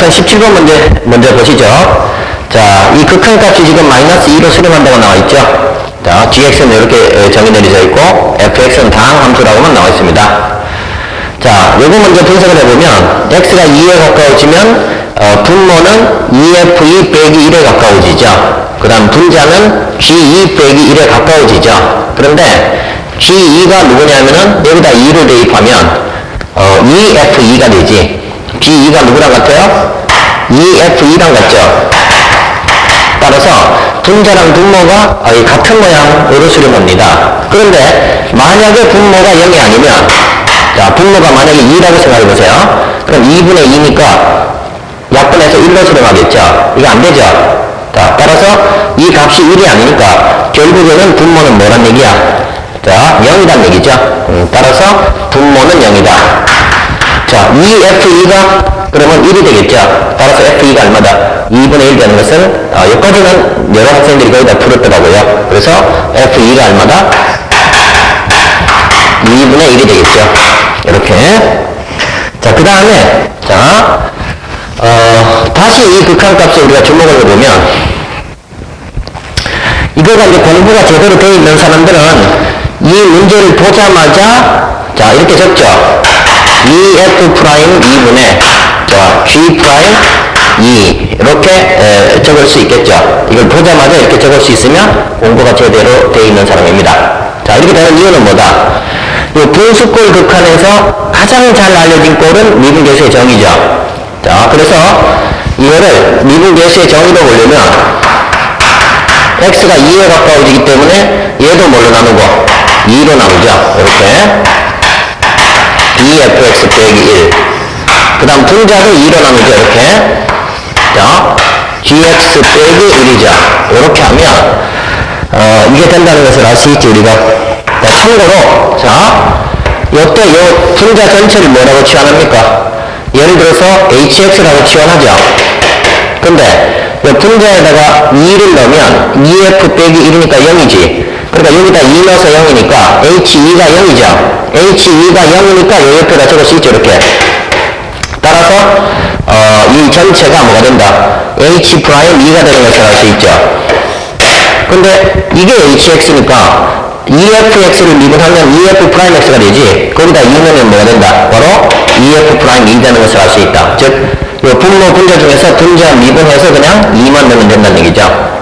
우선 17번 문제 먼저 보시죠. 자, 이 극한값이 지금 마이너스 2로 수렴한다고 나와있죠. 자, gx는 이렇게 정의 내려져 있고 fx는 다항 함수라고만 나와 있습니다. 자, 요거 먼저 분석을 해보면 x가 2에 가까워지면 분모는 2f2 빼기 1에 가까워지죠. 그 다음 분자는 g2 빼기 1에 가까워지죠. 그런데 g2가 누구냐면은 여기다 2를 대입하면 2f2가 되지. g2가 누구랑 같아요? 2f2랑 같죠. 따라서 분자랑 분모가 같은 모양으로 수렴합니다. 그런데 만약에 분모가 0이 아니면, 자, 분모가 만약에 2라고 생각해보세요. 그럼 2분의 2니까 약분해서 1로 수렴하겠죠. 이거 안 되죠. 자, 따라서 이 값이 1이 아니니까 결국에는 분모는 뭐란 얘기야? 자, 0이란 얘기죠. 따라서 분모는 0이다. 자, 2f2가 그러면 1이 되겠죠. 따라서 f2가 얼마다? 2분의 1 되는 것을 여기까지는 여러 학생들이 거의 다 풀었더라고요. 그래서 f2가 얼마다? 2분의 1이 되겠죠. 이렇게. 자, 그 다음에 자, 다시 이 극한값에 우리가 주목을 해보면 이거가 이제 공부가 제대로 되어 있는 사람들은 이 문제를 보자마자 자, 이렇게 적죠. 2f 프라임 2분의 자, g 프라임 2 이렇게 적을 수 있겠죠. 이걸 보자마자 이렇게 적을 수 있으면 공부가 제대로 되어 있는 사람입니다. 자, 이렇게 되는 이유는 뭐다? 이 분수꼴 극한에서 가장 잘 알려진 꼴은 미분계수의 정의죠. 자, 그래서 이거를 미분계수의 정의로 보려면 x가 2에 가까워지기 때문에 얘도 뭘로 나누고 2로 나누죠. 이렇게 2fx 빼기 1. 그 다음 분자도 2로 나누죠. 이렇게. 자, gx 빼기 1이죠. 이렇게 하면 이게 된다는 것을 알 수 있지 우리가. 자, 참고로 자, 요때 요 분자 전체를 뭐라고 치환합니까? 예를 들어서 hx라고 치환하죠. 근데 요 분자에다가 2를 넣으면 2f 빼기 1이니까 0이지. 그러니까 여기다 2 넣어서 0이니까 h2가 0이죠. h2가 0이니까 요 옆에다 적을 수 있죠. 이렇게. 따라서 이 전체가 뭐가 된다? h 프라임 2가 되는 것을 알 수 있죠. 근데 이게 hx니까 efx를 미분하면 ef 프라임 x가 되지. 거기다 2 넣으면 뭐가 된다? 바로 ef 프라임 2 되는 것을 알 수 있다. 즉, 요 분모 분자 중에서 분자 미분해서 그냥 2만 넣으면 된다는 얘기죠.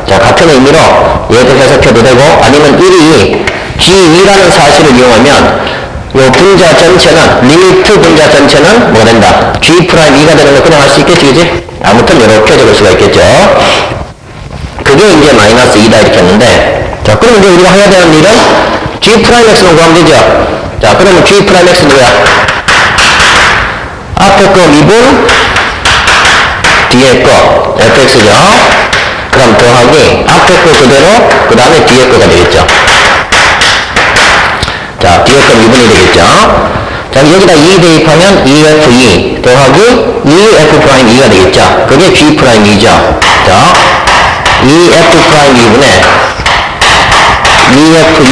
자, 같은 의미로 얘도 해석해도 되고 아니면 1이 g2라는 사실을 이용하면 요 분자 전체는 리미트 분자 전체는 뭐가 된다? g 프라임 2가 되는 걸 그냥 할 수 있겠지, 그지? 아무튼 이렇게 적을 수가 있겠죠. 그게 이제 마이너스 2다 이렇게 했는데, 자, 그럼 이제 우리가 해야 되는 일은 g 프라임 x는 구하면 되죠. 자, 그러면 g 프라임 x 누구야? 앞에 거 미분 뒤에 거 fx죠. 그 다음 더하기 앞에 거 그대로 그 다음에 뒤에 거가 되겠죠. 자, 뒤에 거 미분이 되겠죠. 자, 여기다 2 대입하면 2f2 더하기 2f 프라임 2가 되겠죠. 그게 g 프라임 2죠. 자, 2f 프라임 2분의 2f2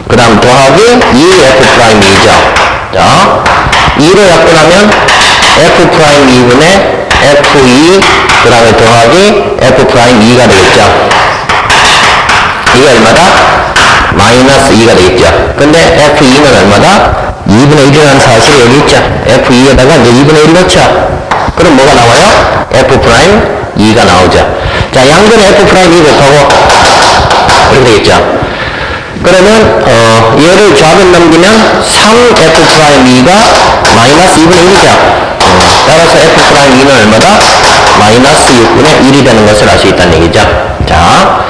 그 다음 더하기 2f 프라임 2죠. 자, 2로 약분하면 f 프라임 2분의 f2 그 다음에 더하기 f 프라임 2가 되겠죠. 이게 얼마다? 마이너스 2가 되겠죠. 근데 f2는 얼마다? 2분의 1이라는 사실이 여기 있죠. f2에다가 이제 2분의 1 넣죠. 그럼 뭐가 나와요? f 프라임 2가 나오죠. 자, 양변에 f 프라임 2 곱하고 이렇게 되겠죠. 그러면 얘를 좌변 넘기면 3f 프라임 2가 마이너스 2분의 1이죠. 따라서 f 프라임 2는 얼마다? 마이너스 6분의 1이 되는 것을 알 수 있다는 얘기죠. 자,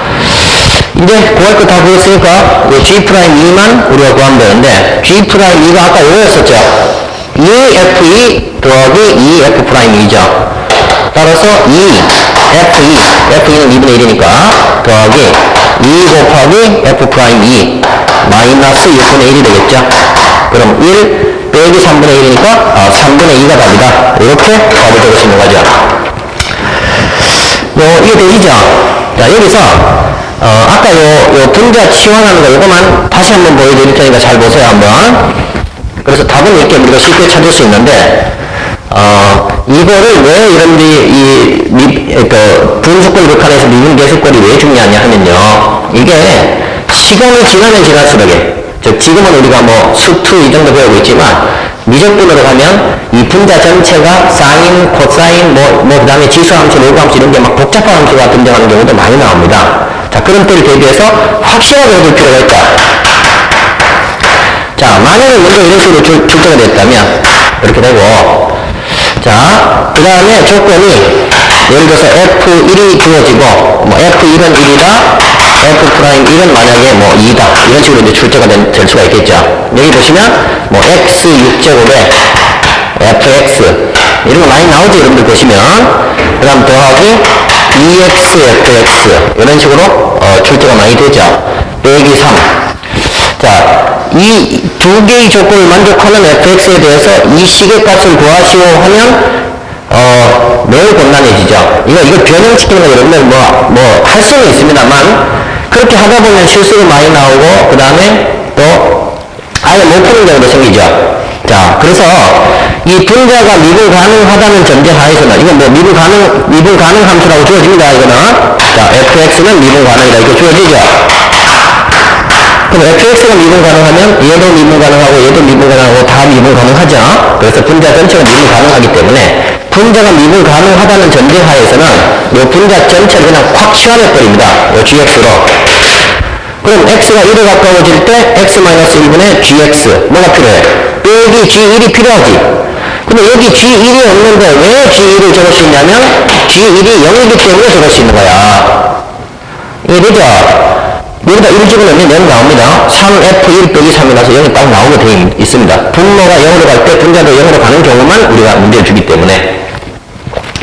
이제 구할 거 다 구했으니까 g 프라임 2만 우리가 구하면 되는데 g 프라임 2가 아까 이거였었죠. 2f2 더하기 2f 프라임 2죠. 따라서 2f2 f2는 2분의 1이니까 더하기 2 곱하기 f 프라임 2 마이너스 6분의 1이 되겠죠. 그럼 1 빼기 3분의 1이니까 3분의 2가 답이다. 이렇게 답을 적을 수 있는 거죠. 이게 되시죠? 자, 여기서 아까 요 분자 치환하는 거 이거만 다시 한번 보여드릴 테니까 잘 보세요 한번. 그래서 답은 이렇게 우리가 쉽게 찾을 수 있는데 이거를 왜 분수꼴 극한에서 미분 계수꼴이 왜 중요하냐 하면요. 이게 시간이 지나면 지날수록, 즉, 지금은 우리가 뭐, 수투 이 정도 배우고 있지만, 미적분으로 가면 이 분자 전체가 사인, 코사인, 그 다음에 지수함수, 로그함수 이런 게 막 복잡한 함수가 등장하는 경우도 많이 나옵니다. 자, 그런 때를 대비해서 확실하게 해볼 필요가 있다. 자, 만약에 먼저 이런 식으로 출제가 됐다면, 이렇게 되고, 자, 그 다음에 조건이, 예를 들어서 F1이 주어지고, 뭐 F1은 1이다, F'1은 만약에 뭐 2다. 이런 식으로 이제 출제가 될 수가 있겠죠. 여기 보시면, 뭐 X 6제곱에 FX, 이런 거 많이 나오죠, 여러분들 보시면. 그 다음 더하기 2X, FX, 이런 식으로, 출제가 많이 되죠. 빼기 3. 자, 이 두 개의 조건을 만족하는 fx에 대해서 이 식의 값을 구하시오 하면 매우 곤란해지죠. 이거 변형시키는 거 여러분들 할 수는 있습니다만 그렇게 하다 보면 실수도 많이 나오고 그 다음에 또 아예 못 푸는 경우도 생기죠. 자, 그래서 이 분자가 미분 가능하다는 전제 하에서는 이건 뭐 미분 가능 함수라고 주어집니다. 이거는 자, fx는 미분 가능이다 이렇게 주어지죠. 그럼 fx가 미분 가능하면 얘도 미분 가능하고 얘도 미분 가능하고 다 미분 가능하죠. 그래서 분자 전체가 미분 가능하기 때문에 분자가 미분 가능하다는 전제하에서는 이 분자 전체를 그냥 확 시환해버립니다. 이 gx로. 그럼 x가 1에 가까워질 때 x-1분의 gx 뭐가 필요해? 빼기 g1이 필요하지. 근데 여기 g1이 없는데 왜 g1을 적을 수 있냐면 g1이 0이기 때문에 적을 수 있는 거야. 이해되죠? 여기다 1 집어넣으면 0 나옵니다. 3f1 빼기 3이라서 0이 딱 나오게 되어 있습니다. 분모가 0으로 갈 때 분자도 0으로 가는 경우만 우리가 문제를 주기 때문에.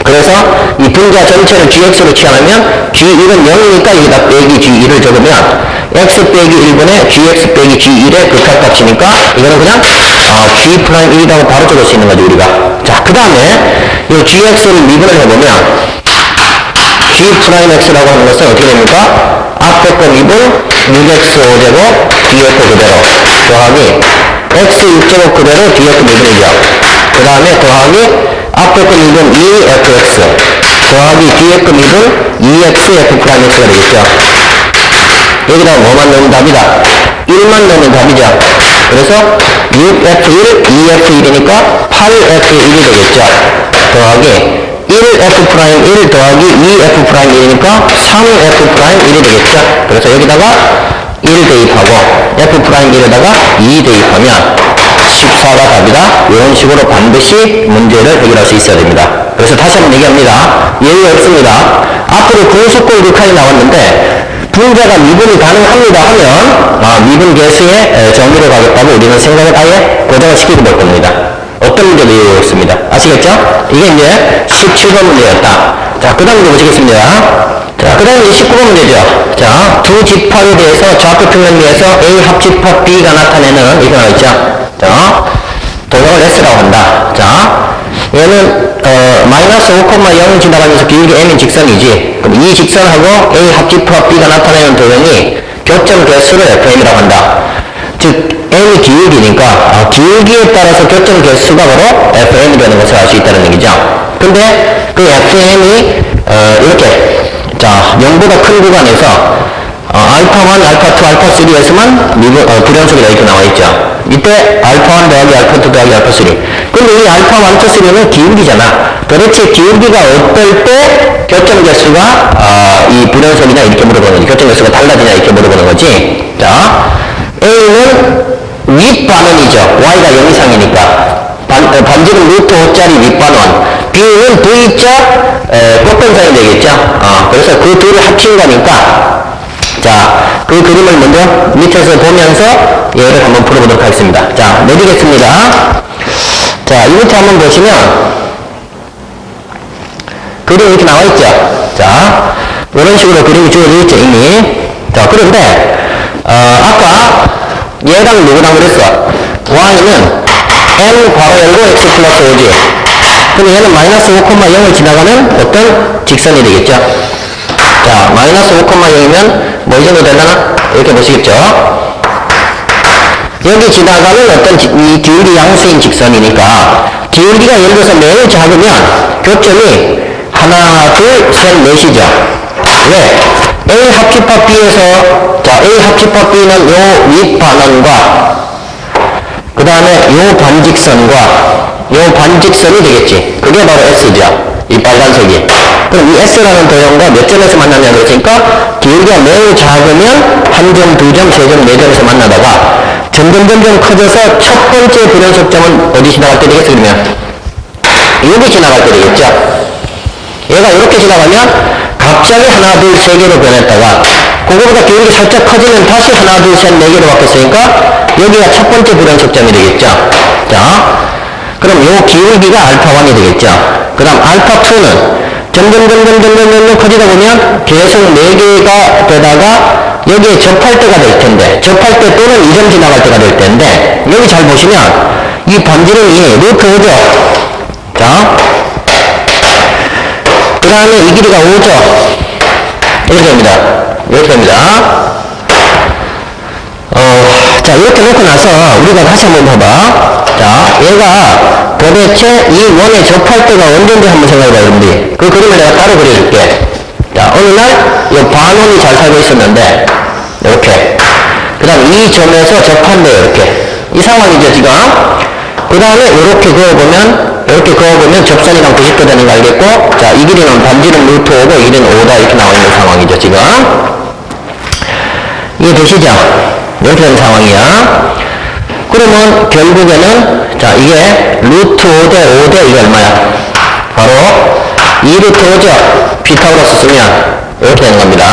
그래서 이 분자 전체를 gx로 취하면 g1은 0이니까 여기다 빼기 g1을 적으면 x 빼기 1분의 gx 빼기 g1의 극한값이니까 이거는 그냥 g'1이라고 바로 적을 수 있는 거죠 우리가. 자, 그 다음에 이 gx를 미분을 해보면 g'(x라고 하는 것은 어떻게 됩니까? 앞에 거 미분 6x 5제곱 뒤에 거 그대로 더하기 x 6제곱 그대로 뒤에 거 미분이죠. 그 다음에 더하기 앞에 거 미분 2fx 더하기 뒤에 거 미분 2xf'x가 되겠죠. 여기다가 뭐만 넣으면 답이다. 1만 넣으면 답이죠. 그래서 6f1, 2f1이니까 8f1이 되겠죠. 더하기 1f'1 더하기 2f'1이니까 3f'1이 되겠죠. 그래서 여기다가 1 대입하고 f'1에다가 2 대입하면 14가 답이다. 이런 식으로 반드시 문제를 해결할 수 있어야 됩니다. 그래서 다시 한번 얘기합니다. 예의 없습니다. 앞으로 분수꼴 극한이 나왔는데 분자가 미분이 가능합니다 하면 미분 계수의 정의로 가겠다고 우리는 생각을 아예 고정을 시키고 볼 겁니다. 어떤 문제도 이해했습니다. 아시겠죠? 이게 이제 17번 문제였다. 자, 그 다음 문제 보시겠습니다. 자, 그 다음 이제 19번 문제죠. 자, 두 집합에 대해서 좌표 평면미에서 A 합집합 B가 나타내는 이거 나와있죠. 자, 도형을 S라고 한다. 자, 얘는 마이너스 5,0 지나가면서 비율이 M인 직선이지. 그럼 이 직선하고 A 합집합 B가 나타내는 도형이 교점 개수를 FM이라고 한다. 즉 M이 기울기니까 기울기에 따라서 교점 개수가 바로 FM이라는 것을 알 수 있다는 얘기죠. 근데 그 FM이 이렇게 자 0보다 큰 구간에서 알파1, 알파2, 알파3에서만 불연속이다 이렇게 나와있죠. 이때 알파1 더하기 알파2 더하기 알파3. 근데 이 알파1, 알파3는 기울기잖아. 도대체 기울기가 어떨 때 교점 개수가 이 불연속이냐 이렇게 물어보는 거지. 교점 개수가 달라지냐 이렇게 물어보는 거지. 자, A는 윗반원이죠. Y가 0 이상이니까. 반지름 루트 5짜리 윗반원. B는 V자 꽃변상이 되겠죠. 그래서 그 둘을 합친 거니까. 자, 그 그림을 먼저 밑에서 보면서 얘를 한번 풀어보도록 하겠습니다. 자, 내리겠습니다. 자, 이 밑에 한번 보시면 그림이 이렇게 나와있죠. 자, 이런 식으로 그림이 주어져 있죠, 이미. 자, 그런데 아까 얘랑 누구랑 그랬어? Y는 n 괄호 열고 x 플러스 5지. 그럼 얘는 마이너스 5,0을 지나가는 어떤 직선이 되겠죠. 자, 마이너스 5,0이면 뭐 이 정도 되려나? 이렇게 보시겠죠. 여기 지나가는 어떤 이 기울기 양수인 직선이니까 기울기가 예를 들어서 매우 작으면 교점이 하나, 둘, 셋, 넷이죠. 왜? A 합집합 B에서 자 A 합집합 B는 요 윗반원과 그 다음에 요 반직선과 요 반직선이 되겠지. 그게 바로 S죠. 이 빨간색이. 그럼 이 S라는 도형과 몇 점에서 만나냐 그랬으니까 기울기가 매우 작으면 한 점, 두 점, 세 점, 네 점에서 만나다가 점점 커져서 첫 번째 불연속점은 어디 지나갈 때 되겠어 그러면? 여기 지나갈 때 되겠죠. 얘가 이렇게 지나가면 갑자기 하나, 둘, 세 개로 변했다가 그거보다 기울기 살짝 커지면 다시 하나, 둘, 셋, 네 개로 바뀌었으니까 여기가 첫 번째 불연속점이 되겠죠. 자, 그럼 요 기울기가 알파1이 되겠죠. 그 다음 알파2는 점점 커지다 보면 계속 4개가 되다가 여기에 접할 때가 될 텐데 접할 때 또는 2점 지나갈 때가 될 텐데 여기 잘 보시면 이 반지름이 루트 5죠. 자, 그 다음에 이 길이가 5죠. 이렇게 됩니다. 이렇게 됩니다. 자, 이렇게 놓고 나서 우리가 다시 한번 봐봐. 자, 얘가 도대체 이 원에 접할 때가 언제인지 한번 생각해봐, 여러분들이. 그 그림을 내가 따로 그려줄게. 자, 어느 날, 이 반원이 잘 살고 있었는데, 이렇게. 그 다음 이 점에서 접한대요, 이렇게. 이 상황이죠, 지금. 그 다음에 이렇게 그어보면 접선이랑 90도 되는 거 알겠고, 자, 이 길이는 반지름 루트 5고, 이 길이는 5다, 이렇게 나와 있는 상황이죠, 지금. 이해되시죠? 이렇게 된 상황이야. 그러면 결국에는 자 이게 루트 5대 5대 이게 얼마야? 바로 2루트 5죠. 피타고라스 쓰면 이렇게 되는 겁니다.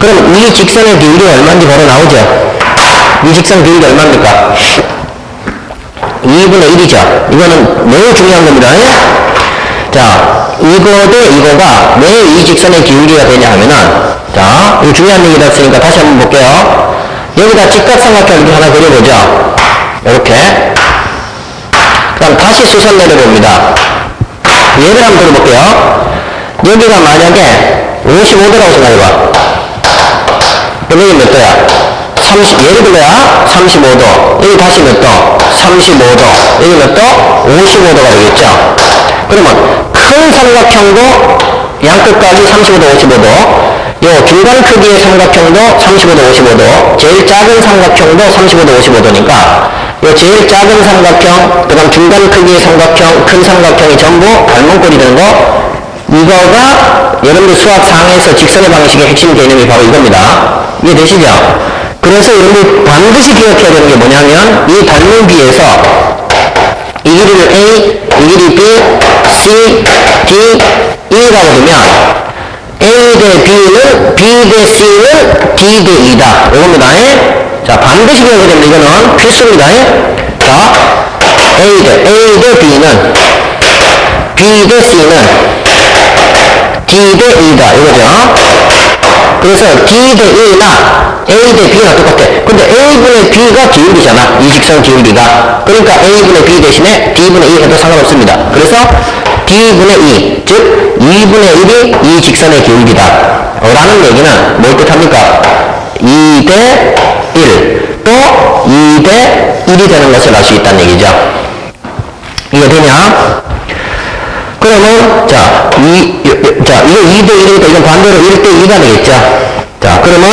그럼 이 직선의 기울기가 얼마인지 바로 나오죠. 이 직선 기울기 얼마입니까? 2분의 1이죠. 이거는 매우 중요한 겁니다. 자, 이거 대 이거가 왜 이 직선의 기울기가 되냐 하면은 자, 이거 중요한 얘기다 했으니까 다시 한번 볼게요. 여기다 직각삼각형 하나 그려보죠. 이렇게. 그 다음 다시 수선 내려봅니다. 예를 한번 들어볼게요. 여기가 만약에 55도라고 생각해봐. 그럼 여기 몇 도야? 30, 예를 들어야 35도. 여기 다시 몇 도? 35도. 여기 몇 도? 55도가 되겠죠. 그러면 큰 삼각형도 양끝까지 35도, 55도. 요 중간 크기의 삼각형도 35도, 55도, 제일 작은 삼각형도 35도, 55도니까 요 제일 작은 삼각형, 그 다음 중간 크기의 삼각형, 큰 삼각형이 전부 갈문꼴이 되는 거, 이거가 여러분들 수학 상에서 직선의 방식의 핵심 개념이 바로 이겁니다. 이해되시죠? 그래서 여러분들 반드시 기억해야 되는 게 뭐냐면 이 닮은비에서 이 길이를 A, 이 길이 B, C, D, E라고 두면 A 대 B는 B 대 C는 D 대 E다. 이겁니다. 자, 반드시 기억해야 됩니다. 이거는 필수입니다. 자, A 대 B는 B 대 C는 D 대 E다. 이거죠. 그래서 D 대 E나 A 대 B가 똑같아. 근데 A분의 B가 기울기잖아. 이 직선 기울기가. 그러니까 A분의 B 대신에 D분의 E 해도 상관없습니다. 그래서 D분의 E, 즉 2분의 1이 이 직선의 기울기다 라는 얘기는 뭘 뜻합니까? 2대 1, 또 2대 1이 되는 것을 알 수 있다는 얘기죠. 이해되냐? 그러면 이거 2대 1이니까 이건 반대로 1대 2가 되겠죠. 자, 그러면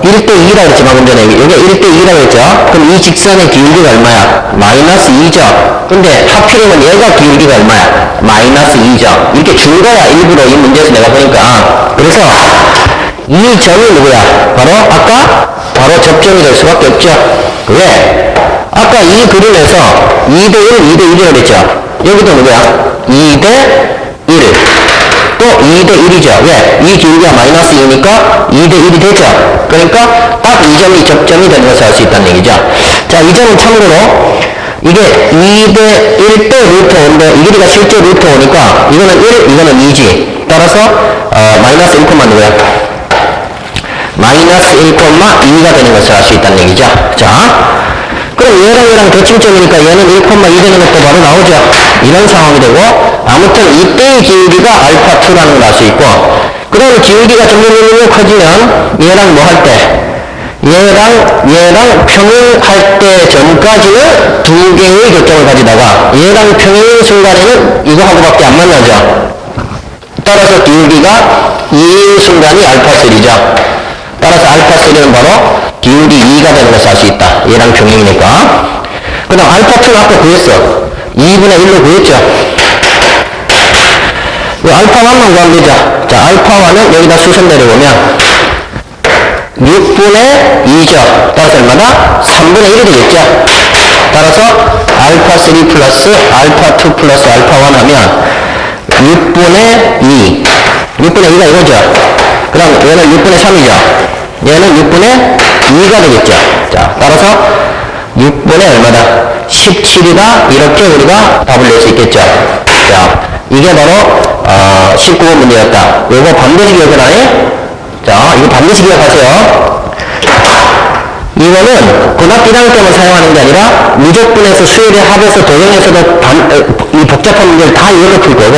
1대 2라고 했지만 먼저 여기가 1대 2라고 했죠. 그럼 이 직선의 기울기가 얼마야? 마이너스 2죠. 근데 하필이면 얘가 기울기가 얼마야? 마이너스 2죠. 이렇게 준 거야, 일부러 이 문제에서 내가 보니까. 그래서 이 점이 누구야? 바로 접점이 될 수밖에 없죠. 왜? 아까 이 그림에서 2대 1, 2대 1이라고 했죠. 여기도 누구야? 2대 1. 또 2대 1이죠. 왜? 이 기울기가 마이너스 2니까 2대 1이 되죠. 그러니까 딱 이 점이 접점이 되는 것을 알 수 있다는 얘기죠. 자, 이 점은 참고로 이게 2대 1대 루트 5인데 이 길이가 실제 루트 5니까 이거는 1, 이거는 2지. 따라서 마이너스 1, 누구야? 마이너스 1,2가 되는 것을 알 수 있다는 얘기죠. 자, 그럼 얘랑 대칭점이니까 얘는 1,2 되는 것도 바로 나오죠. 이런 상황이 되고, 아무튼 이때의 기울기가 알파2라는 걸 알 수 있고, 그 다음에 기울기가 점점 커지면 얘랑 뭐 할 때? 얘랑 평행할 때 전까지는 두 개의 교점을 가지다가 얘랑 평행인 순간에는 이거하고밖에 안 만나죠. 따라서 기울기가 2인 순간이 알파3죠. 따라서 알파3는 바로 기울기 2가 되는 것을 알 수 있다. 얘랑 평행이니까. 그 다음 알파2는 아까 구했어. 2분의 1로 구했죠. 이 알파1만 구하면 되죠. 자, 알파1은 여기다 수선 내려보면 6분의 2죠. 따라서 얼마나? 3분의 1이 되겠죠. 따라서 알파3 플러스 알파2 플러스 알파1 하면 6분의 2. 6분의 2가 이거죠. 그 다음 얘는 6분의 3이죠. 얘는 6분의 2가 되겠죠. 자, 따라서 6분의 얼마다? 17이다. 이렇게 우리가 답을 낼 수 있겠죠. 자, 이게 바로 19번 문제였다. 이거 반드시 기억해놔요. 자, 이거 반드시 기억하세요. 이거는 고등학교 1학년 때만 사용하는 게 아니라 무조건에서 수열에 합해서 도형에서도 이 복잡한 문제를 다 이걸로 풀 거고,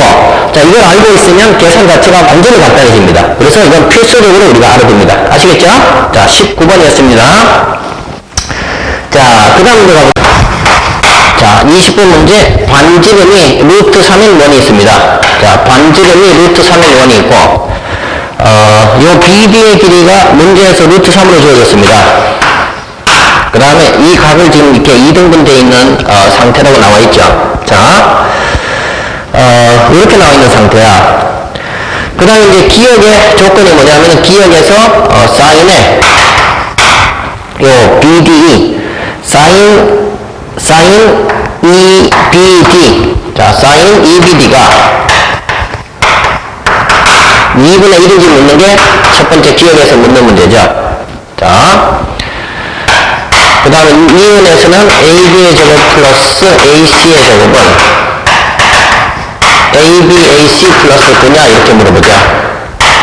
자, 이걸 알고 있으면 계산 자체가 완전히 간단해집니다. 그래서 이건 필수적으로 우리가 알아둡니다. 아시겠죠? 자, 19번이었습니다. 자, 그 다음 문제 가볼게요. 자, 20번 문제, 반지름이 루트 3인 원이 있습니다. 자, 반지름이 루트 3인 원이 있고, 요 BD의 길이가 문제에서 루트 3으로 주어졌습니다. 그 다음에 이 각을 지금 이렇게 2등분 되어 있는 상태라고 나와 있죠. 자, 이렇게 나와 있는 상태야. 그 다음에 이제 기역의 조건이 뭐냐면 기역에서 사인에 요 BDE 사인 EBD, 자, 사인 EBD가 2분의 1인지 묻는 게 첫 번째 기역에서 묻는 문제죠. 자, 그 다음에 이은에서는 AB의 제곱 플러스 AC의 제곱은 AB, AC 플러스 9냐 이렇게 물어보죠.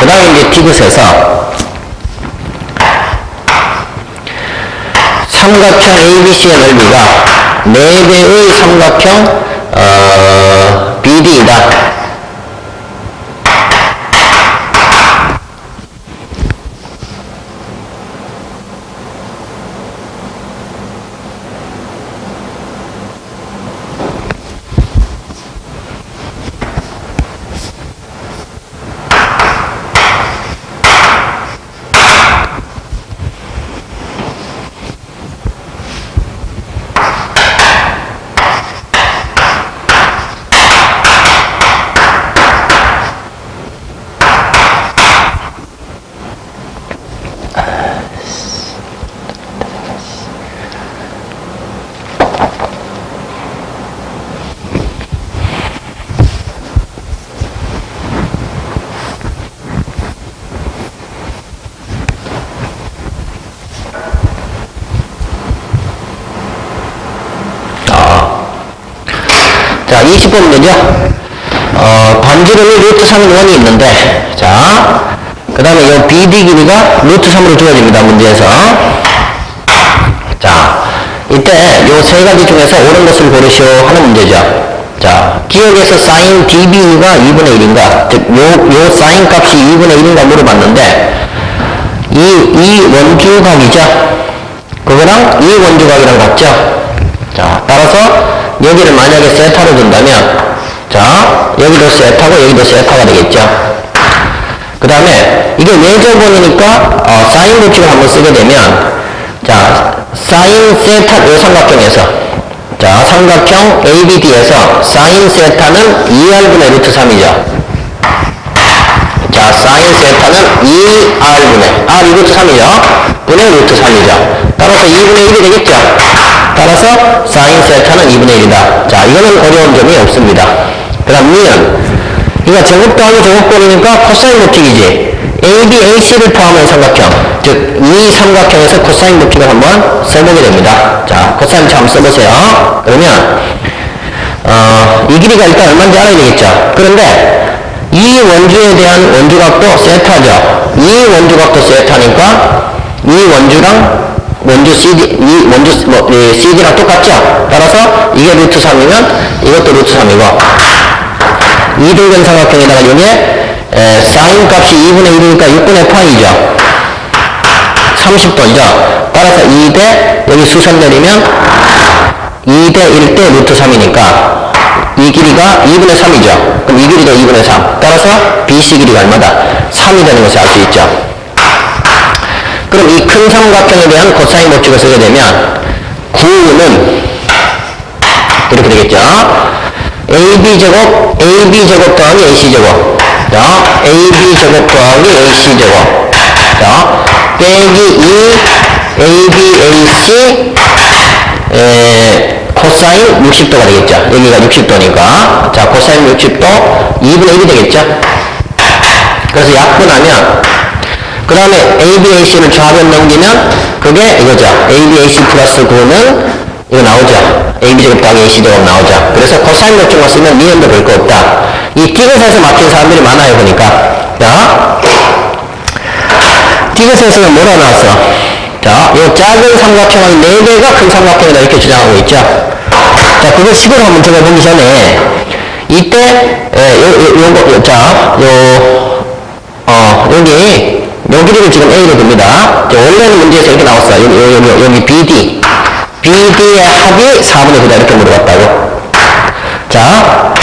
그 다음에 이제 디귿에서 삼각형 ABC의 넓이가 4배의 삼각형 BD이다. 자, 20번 문제죠. 반지름이 루트 3인 원이 있는데, 자, 그 다음에 이 BD 길이가 루트 3으로 주어집니다, 문제에서. 자, 이때 요 세 가지 중에서 옳은 것을 고르시오 하는 문제죠. 자, 기억에서 사인 DB가 2분의 1인가, 즉, 요 사인 값이 2분의 1인가 물어봤는데, 이 원주각이죠. 그거랑 이 원주각이랑 같죠. 자, 따라서 여기를 만약에 세타로 둔다면, 자, 여기도 세타고 여기도 세타가 되겠죠. 그 다음에 이게 외접원이니까 사인 법칙을 한번 쓰게 되면, 자, 사인 세타 요 삼각형에서, 자, 삼각형 ABD에서 사인 세타는 2R분의 루트 3이죠. 자, 사인 세타는 2R분의 R 루트 3이죠. 분의 루트 3이죠. 따라서 2분의 1이 되겠죠. 따라서 사인 세타는 2분의 1이다. 자, 이거는 어려운 점이 없습니다. 그 다음 니은, 이거 제곱도 하고 제곱꼴이니까 코사인 법칙이지. AB, AC를 포함한 삼각형, 즉 이 삼각형에서 코사인 법칙을 한번 써보게 됩니다. 자, 코사인 한번 써보세요. 그러면 이 길이가 일단 얼마인지 알아야 되겠죠. 그런데 이 원주에 대한 원주각도 세타죠. 이 원주각도 세타니까 이 원주랑 원주 CD, CD랑 똑같죠? 따라서 이게 루트 3이면 이것도 루트 3이고, 이등변 삼각형에다가 여기에 사인 값이 2분의 1이니까 6분의 파이죠. 30도죠. 따라서 2대, 여기 수선 내리면 2대 1대 루트 3이니까 이 길이가 2분의 3이죠. 그럼 이 길이가 2분의 3. 따라서 BC 길이가 얼마다? 3이 되는 것을 알 수 있죠. 그럼 이 큰 삼각형에 대한 코사인 법칙을 쓰게 되면 9는 이렇게 되겠죠. AB제곱 더하기 AC제곱. AB제곱 더하기 AC제곱. 빼기 2 ABAC 코사인 60도가 되겠죠. 여기가 60도니까. 자, 코사인 60도 2분의 1이 되겠죠. 그래서 약분하면, 그 다음에 ABAC를 좌변 넘기면, 그게 이거죠. ABAC 플러스 9는 이거 나오죠. AB제곱 더하기 AC제곱 나오죠. 그래서 코사인 법칙만 쓰면 미연도 별 거 없다. 이 띠긋에서 막힌 사람들이 많아요, 보니까. 자, 띠긋에서는 뭐라 나왔어? 자, 요 작은 삼각형의 4배가 큰 삼각형이다 이렇게 주장하고 있죠. 자, 그거 식으로 한번 적어보기 전에 이때 여기 요 길이를 지금 A로 둡니다. 원래는 문제에서 이렇게 나왔어요. 여기 BD의 합이 4분의 9다 이렇게 물어봤다고. 자,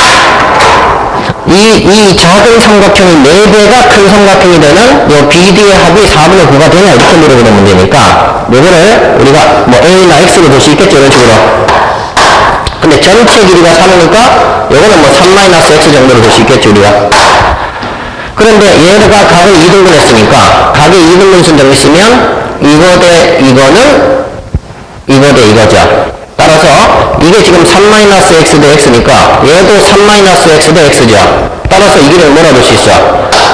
이 작은 삼각형의 4배가 큰 삼각형이 되는 요 BD의 합이 4분의 9가 되냐 이렇게 물어보는 문제니까 요거를 우리가 뭐 A나 X로 볼 수 있겠죠, 이런 식으로. 근데 전체 길이가 3이니까 요거는 뭐 3-X 정도로 볼 수 있겠죠, 우리가. 그런데 얘가 각을 2등분 했으니까 각이 2등분 순정이 있으면 이거 대 이거는 이거 대 이거죠. 따라서 이게 지금 3-X 대 X니까 얘도 3-X 대 X죠. 따라서 이 길이를 뭐라 볼 수 있어?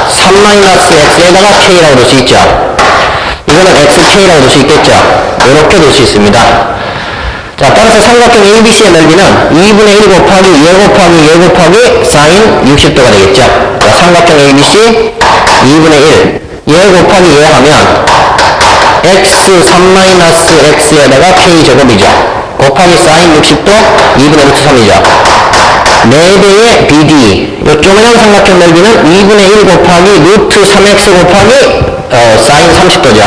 3-X에다가 K라고 볼 수 있죠. 이거는 XK라고 볼 수 있겠죠. 이렇게 볼 수 있습니다. 자, 따라서 삼각형 ABC의 넓이는 2분의 1 곱하기 얘 곱하기 사인 60도가 되겠죠. 자, 삼각형 ABC 2분의 1 얘 곱하기 얘 하면 X 3-X에다가 K제곱이죠. 곱하기 사인 60도 2분의 루트 3이죠. 4배의 BD 요 조그만 삼각형 넓이는 2분의 1 곱하기 루트 3X 곱하기 사인 30도죠.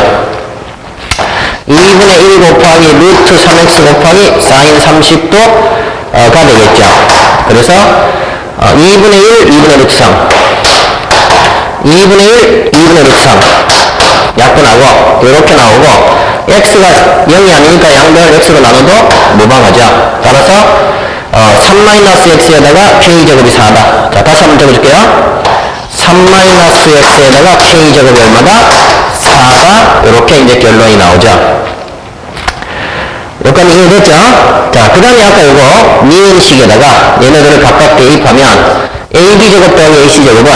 2분의 1 곱하기 루트 3X 곱하기 사인 30도가 되겠죠. 그래서 2분의 1, 2분의 루트 3 2분의 1, 2분의 루트 3 약분하고 이렇게 나오고 x가 0이 아니니까 양변을 x로 나눠도 무방하죠. 따라서 3-x에다가 k제곱이 4다. 자, 다시 한번 적어줄게요. 3-x에다가 k제곱이 얼마다? 4다. 이렇게 이제 결론이 나오죠. 여기까지 이해됐죠? 자, 그 다음에 아까 이거 니은식에다가 얘네들을 각각 대입하면 ab제곱 더하기 ac제곱은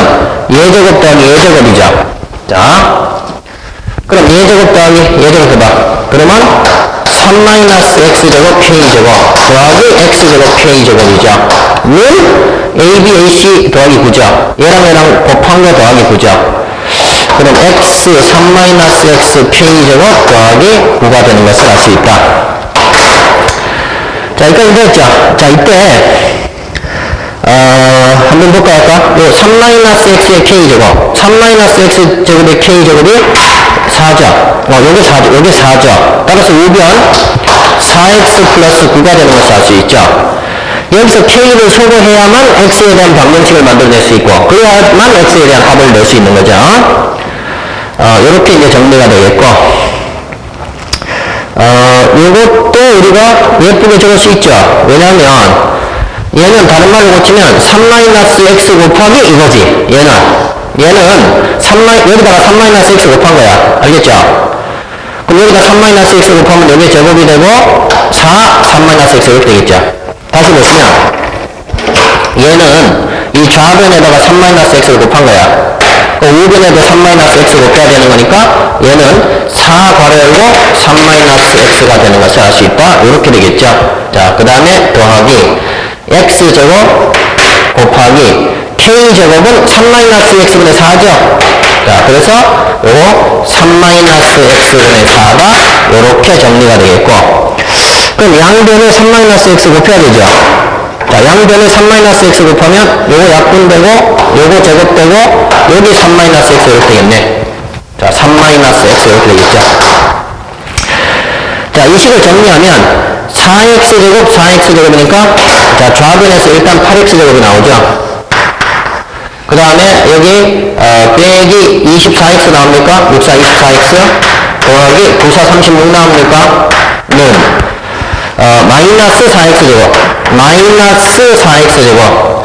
얘제곱 더하기 얘제곱이죠. 자, 그럼 얘제곱 더하기 얘제곱 해봐. 그러면 3-x제곱 k제곱 더하기 x제곱 k제곱이죠. 는 ab, ac 더하기 9죠. 얘랑 곱한 거 더하기 9죠. 그럼 x 3-x k제곱 더하기 9가 되는 것을 알 수 있다. 자, 여기까지 됐죠? 자, 이때 한번 볼까요? 아까? 요 3-x의 k제곱 3-x제곱의 k제곱이 4죠. 요게 4죠. 요게 4죠. 따라서 우변 4x 플러스 9가 되는 것을 알 수 있죠. 여기서 k를 소거해야만 x에 대한 방정식을 만들어낼 수 있고 그래야만 x에 대한 합을 낼 수 있는 거죠. 요렇게 이제 정리가 되겠고 요것도 우리가 예쁘게 적을 수 있죠. 왜냐하면 얘는 다른 말로 고치면 3-x 곱하기 이거지. 얘는 여기다가 3-x 곱한 거야. 알겠죠? 그럼 여기다 3-x 곱하면 여기 제곱이 되고 3-x 이렇게 되겠죠. 다시 보시면 얘는 이 좌변에다가 3-x를 곱한 거야. 우변에도 3-x 곱해야 되는 거니까 얘는 4 괄호 열고 3-x가 되는 것을 알 수 있다. 이렇게 되겠죠. 자, 그 다음에 더하기 x제곱 곱하기 k제곱은 3-x분의 4죠. 자, 그래서 요 3-x분의 4가 요렇게 정리가 되겠고 그럼 양변에 3-x 곱해야 되죠. 자, 양변에 3-x 곱하면 요거 약분되고 요거 제곱되고 여기 3-x 이렇게 되겠네. 자, 3-x 이렇게 되겠죠. 자, 이 식을 정리하면 4x제곱, 4x제곱이니까 자, 좌변에서 일단 8x제곱이 나오죠. 그 다음에 여기 빼기 24x 나옵니까? 64, 24x 더하기 94, 36 나옵니까? 는 마이너스 4x제곱, 마이너스 4x제곱,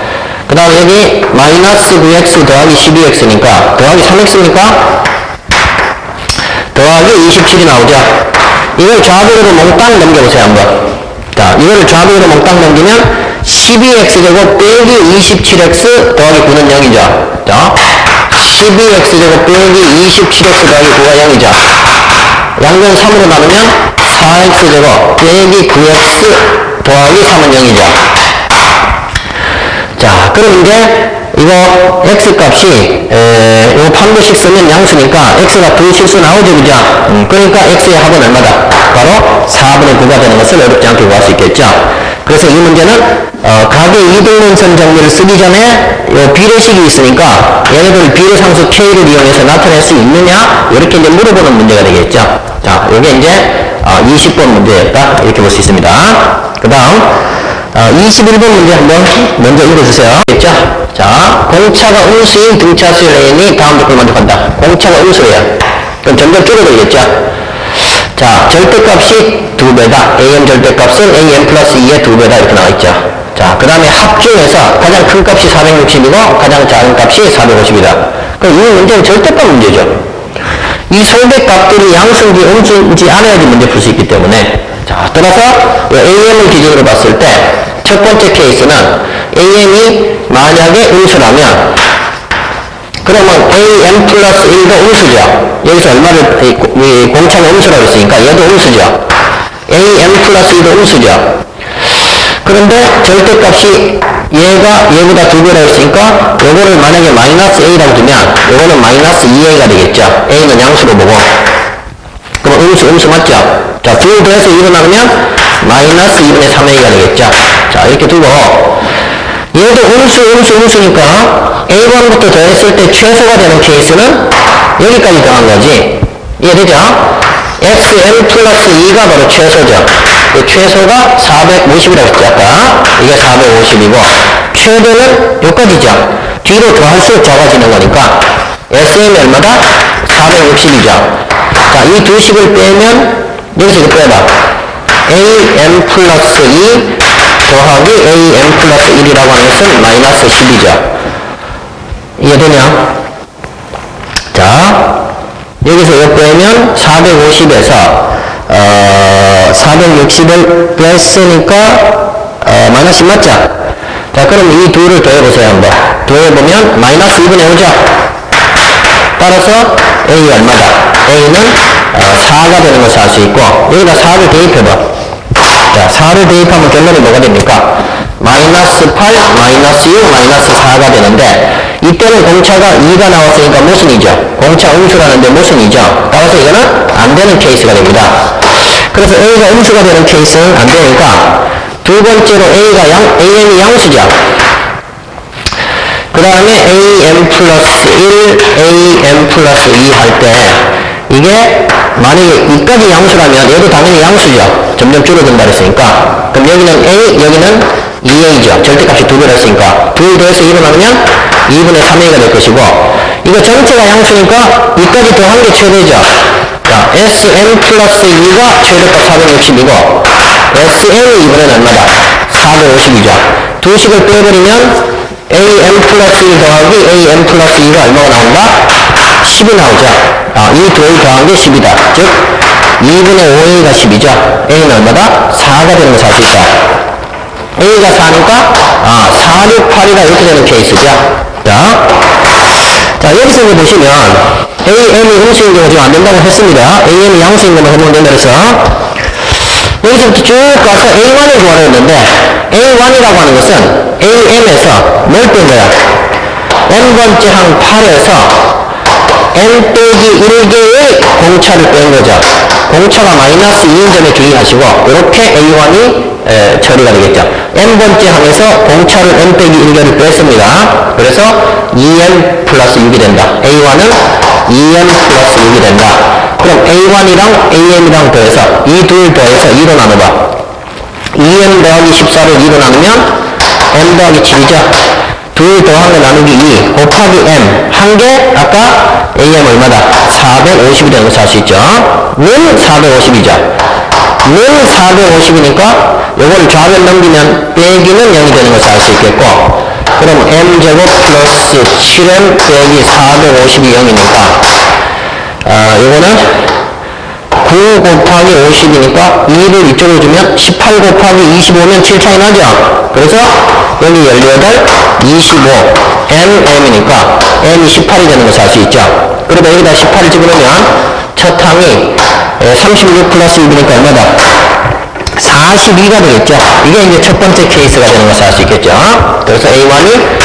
그 다음에 여기 마이너스 9x 더하기 12x니까 더하기 3x니까 더하기 27이 나오죠. 이걸 좌변으로 몽땅 넘겨보세요 한번. 자, 이거를 좌변으로 몽땅 넘기면 12x제곱 빼기 27x 더하기 9는 0이죠. 자, 12x제곱 빼기 27x 더하기 9가 0이죠. 양변 3으로 나누면 4x제곱 빼기 9x 더하기 3은 0이죠. 자, 그럼 이제 이거 x값이 요 판도식 쓰면 양수니까 x가 두 실수 나오죠, 그죠? 그러니까 x의 합은 얼마다? 바로 4분의 9가 되는 것을 어렵지 않게 구할 수 있겠죠. 그래서 이 문제는 각의 이등분선 정리를 쓰기 전에 요 비례식이 있으니까 얘네들 비례상수 k를 이용해서 나타낼 수 있느냐 이렇게 이제 물어보는 문제가 되겠죠. 자, 요게 이제 20번 문제였다 이렇게 볼 수 있습니다. 그 다음 21번 문제 한번 먼저 읽어주세요. 됐죠? 자, 공차가 음수인 등차수의 레인이 다음 조건을 만족한다. 공차가 음수예요. 그럼 점점 줄어들겠죠? 자, 절대값이 2배다. am 절대값은 am 플러스 2의 2배다. 이렇게 나와있죠. 자, 그 다음에 합 중에서 가장 큰 값이 460이고 가장 작은 값이 450이다. 그럼 이 문제는 절대값 문제죠. 이 소대 값들이 양수인지 음수인지 알아야지 문제 풀 수 있기 때문에. 자, 따라서 am을 기준으로 봤을 때 첫 번째 케이스는 am이 만약에 음수라면 그러면 am 플러스 1도 음수죠. 여기서 얼마를 공차가 음수라고 했으니까 얘도 음수죠. am 플러스 2도 음수죠. 그런데 절대값이 얘보다 2배라고 했으니까 요거를 만약에 마이너스 a라고 두면 요거는 마이너스 2a가 되겠죠. a는 양수로 보고 그럼 음수 맞죠? 자, 둘 더해서 2로 나누면 마이너스 2분의 3a가 되겠죠. 자, 이렇게 두고 얘도 음수니까 a1부터 더했을 때 최소가 되는 케이스는 여기까지 더한 거지. 이해되죠? xm 플러스 2가 바로 최소죠. 최소가 450이라고 했죠. 아까 이게 450이고 최대는 여기까지죠. 뒤로 더할수록 작아지는 거니까 sm이 얼마다? 460이죠. 자, 이 두 식을 빼면 여기서 이거 빼봐. am 플러스 2 더하기 am 플러스 1이라고 하는 것은 마이너스 10이죠. 이해되냐? 자, 여기서 이거 빼면 450에서 460을 뺐으니까 마이너스 10 맞죠? 자, 그럼 이 둘을 더해보세요 한번. 더해보면 마이너스 2분의 5죠. 따라서 a 얼마다? a는 4가 되는 것을 알 수 있고 여기다 4를 대입해봐. 자, 4를 대입하면 결론이 뭐가 됩니까? 마이너스 8, 마이너스 6, 마이너스 4가 되는데 이때는 공차가 2가 나왔으니까 모순이죠. 공차 음수라는데 모순이죠. 따라서 이거는 안 되는 케이스가 됩니다. 그래서 a가 음수가 되는 케이스는 안 되니까 두 번째로 am이 양수죠. 그 다음에 am 플러스 1, am 플러스 2 할 때 이게 만약에 이까지 양수라면 얘도 당연히 양수죠. 점점 줄어든다 그랬으니까. 그럼 여기는 a, 여기는 2a죠. 절대값이 2배로 했으니까. 2 더해서 2로 나누면 2분의 3a가 될 것이고 이거 전체가 양수니까 이까지 더한 게 최대죠. 자, sm 플러스 2가 최대값 460이고 sm이 이번엔 얼마다? 450이죠. 두 식을 빼버리면 am 플러스 1 더하기 am 플러스 2가 얼마가 나온다? 10이 나오죠. 이 둘을 더한 게 10이다. 즉 2분의 5a가 10이죠. a는 얼마다? 4가 되는 것을 알 수 있다. a가 4니까 4, 6, 8이다 이렇게 되는 케이스죠. 자, 여기서 이제 보시면 am이 음수인 경우 지금 안 된다고 했습니다. am이 양수인 것만 해보면 된다 그래서 여기서부터 쭉 가서 a1을 구하려 했는데 a1이라고 하는 것은 am에서 뭘 뺀 거야? n번째 항 8에서 n 빼기 1개의 공차를 뺀 거죠. 공차가 마이너스 2인 점에 주의하시고 이렇게 a1이 처리가 되겠죠. n번째 항에서 공차를 n 빼기 1개를 뺐습니다. 그래서 2n 플러스 6이 된다. a1은 2m 플러스 6이 된다. 그럼 A1이랑 AM이랑 더해서 이 둘 더해서 2로 나눠봐. 2m 더하기 14를 2로 나누면 m 더하기 7이죠. 둘 더한 거 나누기 2 곱하기 m 한 개 아까 AM 얼마다? 450이 되는 거 알 수 있죠. 는 450이죠. 는 450이니까 요거를 좌변 넘기면 빼기는 0이 되는 것을 알 수 있겠고, 그럼 m제곱 플러스 7m 빼기 450이 0이니까 요거는 9 곱하기 50이니까 2를 이쪽으로 주면 18 곱하기 25면 7 차이 나죠. 그래서 여기 18, 25, mm이니까 m이 18이 되는 것을 알 수 있죠. 그러면 여기다 18을 집어넣으면 첫 항이 36 플러스 6이니까 얼마다? 42가 되겠죠. 이게 이제 첫 번째 케이스가 되는 것을 알 수 있겠죠. 그래서 A1이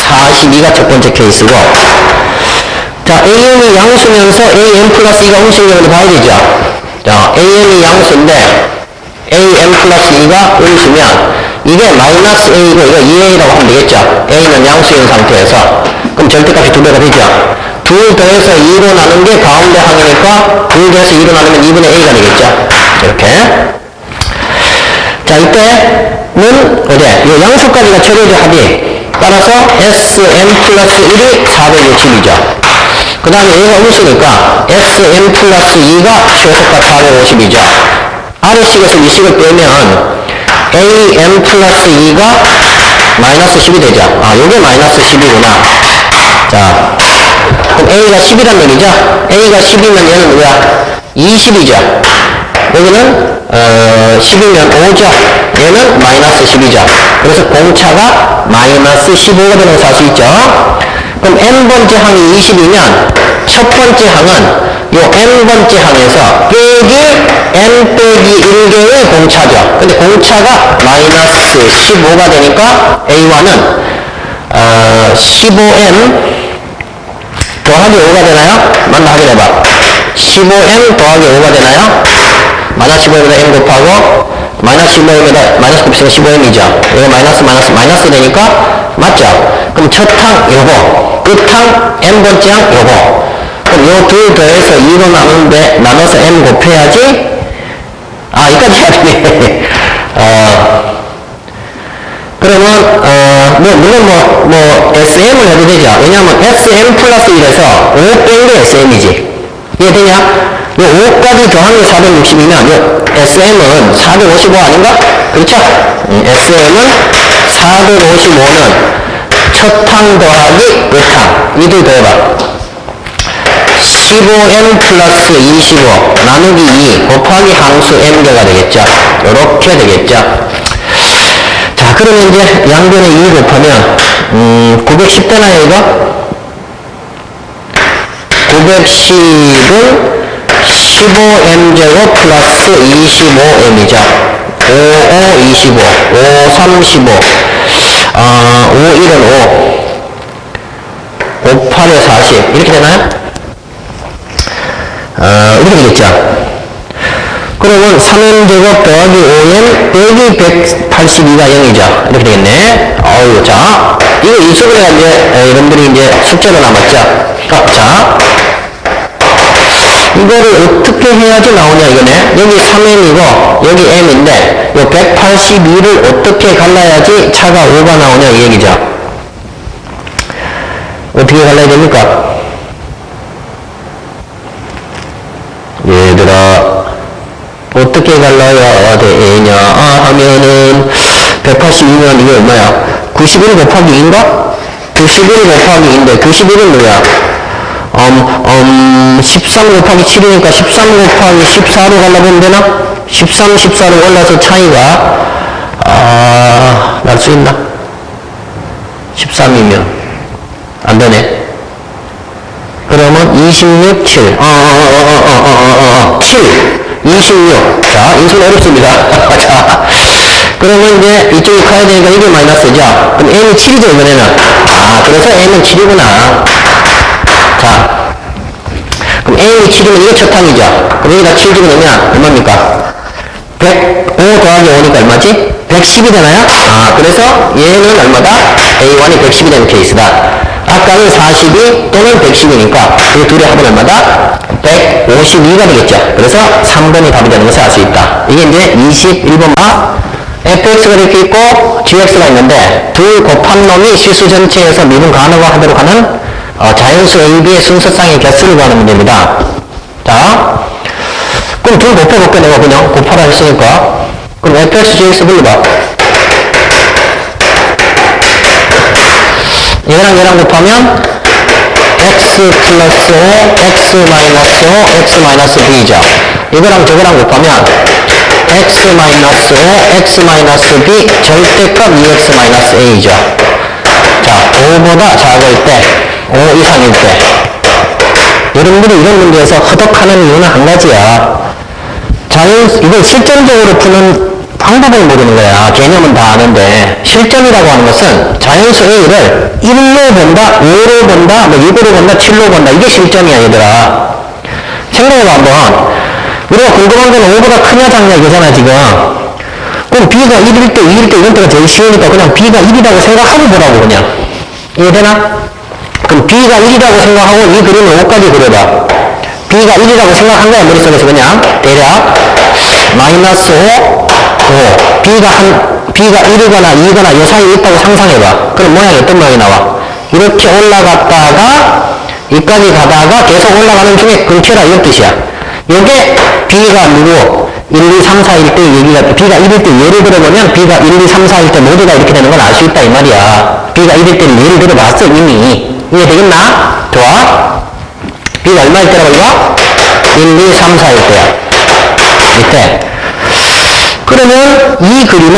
42가 첫 번째 케이스고, 자, AM이 양수면서 AM 플러스 2가 음수인 경우도 봐야 되죠. 자, AM이 양수인데 AM 플러스 2가 음수면 이게 마이너스 A고 이거 2A라고 하면 되겠죠. A는 양수인 상태에서. 그럼 절대값이 2배가 되죠. 둘 더해서 2로 나눈 게 가운데 항이니까 둘 더해서 2로 나누면 2분의 A가 되겠죠. 이렇게. 자, 이때는 어디에? 이 양수까지가 최고의 합이. 따라서 SM 플러스 1이 460이죠. 그 다음에 얘가 음수니까 SM 플러스 2가 최소값 450이죠. 아래식에서 위식을 빼면 AM 플러스 2가 마이너스 10이 되죠. 아, 요게 마이너스 10이구나. 자, 그럼 A가 10이란 얘기죠. A가 10이면 얘는 뭐야? 20이죠. 여기는 10이면 5죠. 얘는 마이너스 10이죠. 그래서 공차가 마이너스 15가 되는 걸 알 수 있죠. 그럼 n번째 항이 20이면 첫 번째 항은 요 n번째 항에서 빼기 n 빼기 1개의 공차죠. 근데 공차가 마이너스 15가 되니까 A1은 15n 더하기 5가 되나요? 맞나 확인해봐. 15n 더하기 5가 되나요? 마이너스 15m보다 n 곱하고 마이너스 15m보다 마이너스 곱해서 15m이죠. 이거 마이너스 되니까 맞죠? 그럼 첫 항 요거, 끝항 n번째 항 요거. 그럼 요 둘 더해서 2로 나눠서 n 곱해야지. 아, 여기까지 해야 되네. 그러면 물론 SM을 해도 되죠. 왜냐하면 SM 플러스 1에서 5 뺀 게 SM이지. 이해되냐? 요 5까지 더한 게 460이면 요 SM은 455 아닌가? 그렇죠? SM은 455는 첫 항 더하기 끝항. 이들 더해봐. 15n 플러스 25 나누기 2 곱하기 항수 m개가 되겠죠. 요렇게 되겠죠. 자, 그러면 이제 양변에 2 곱하면 910 되나요 이거? 910은 15m제곱 플러스 25m이죠. 5, 25, 5, 35, 5, 1은 5, 5, 8에 40 이렇게 되나요? 이렇게 되겠죠. 그러면 3m제곱 더하기 5m 빼기 182가 0이죠. 이렇게 되겠네. 자, 이거 인수분해가 이제 여러분들이 이제 숙제로 남았죠. 자, 이거를 어떻게 해야지 나오냐 이거네. 여기 3m이고 여기 m인데 이 182를 어떻게 갈라야지 차가 5가 나오냐 이 얘기죠. 어떻게 갈라야 됩니까? 얘들아, 어떻게 갈라야 되냐 하면은 182면 이게 얼마야? 91 곱하기 2인가? 91 곱하기 2인데 91은 뭐야? 13 곱하기 7이니까 13 곱하기 14로 갈라보면 되나? 13, 14로 올라서 차이가 날 수 있나? 13이면 안 되네. 그러면 26, 7 7 26. 자, 인수는 어렵습니다. 자, 그러면 이제 이쪽이 커야 되니까 이게 마이너스죠. 그럼 m이 7이죠, 이번에는. 그래서 m은 7이구나. 자, 그럼 m이 7이면 이게 첫 항이죠. 그럼 여기다 7 집어넣으면 얼마입니까? 105 더하기 5니까 얼마지? 110이 되나요? 그래서 얘는 얼마다? A1이 110이 되는 케이스다. 아까는 42 또는 110이니까 그 둘의 합은 얼마다? 152가 되겠죠. 그래서 3번이 답이 되는 것을 알 수 있다. 이게 이제 21번 fx가 이렇게 있고 gx가 있는데 둘 곱한 놈이 실수 전체에서 미분 가능화 하도록 하는 자연수 AB의 순서쌍의 개수를 구하는 문제입니다. 자, 그럼 둘 곱해볼게. 내가 그냥 곱하라 했으니까. 그럼 fx, gx 불러봐. 얘랑 곱하면 x 플러스 5, x 마이너스 5, x 마이너스 b죠. 이거랑 저거랑 곱하면 x 마이너스 5, x 마이너스 b 절대값 2x 마이너스 a죠. 자, 5보다 작을 때, 5 이상일 때. 여러분들이 이런 문제에서 허덕하는 이유는 한 가지야. 이걸 실전적으로 푸는 방법을 모르는 거야. 개념은 다 아는데 실전이라고 하는 것은 자연수 A를 1로 본다, 5로 본다, 뭐 6으로 본다, 7로 본다. 이게 실전이야 얘들아. 생각해봐 한번. 우리가 궁금한 건 5보다 크냐 작냐 이거잖아 지금. 그럼 B가 1일 때, 2일 때 이런 때가 제일 쉬우니까 그냥 B가 1이라고 생각하고 보라고 그냥. 이해되나? 그럼 B가 1이라고 생각하고 이 그림을 5까지 그려봐. B가 1이라고 생각한 거야 머릿속에서 그냥 대략 마이너스 5 B가 1이거나 2거나 요 사이에 있다고 상상해봐. 그럼 모양이 어떤 모양이 나와? 이렇게 올라갔다가 여기까지 가다가 계속 올라가는 중에 근처라 이런 뜻이야. 요게 B가 누구 1, 2, 3, 4일 때 얘기가 B가 1일 때 예를 들어보면 B가 1, 2, 3, 4일 때 모두가 이렇게 되는 걸 알 수 있다 이 말이야. B가 1일 때는 예를 들어봤어 이미. 이해되겠나? 좋아. B가 얼마일 때라고 이거? 1, 2, 3, 4일 때야. 밑에. 그러면 이 그림은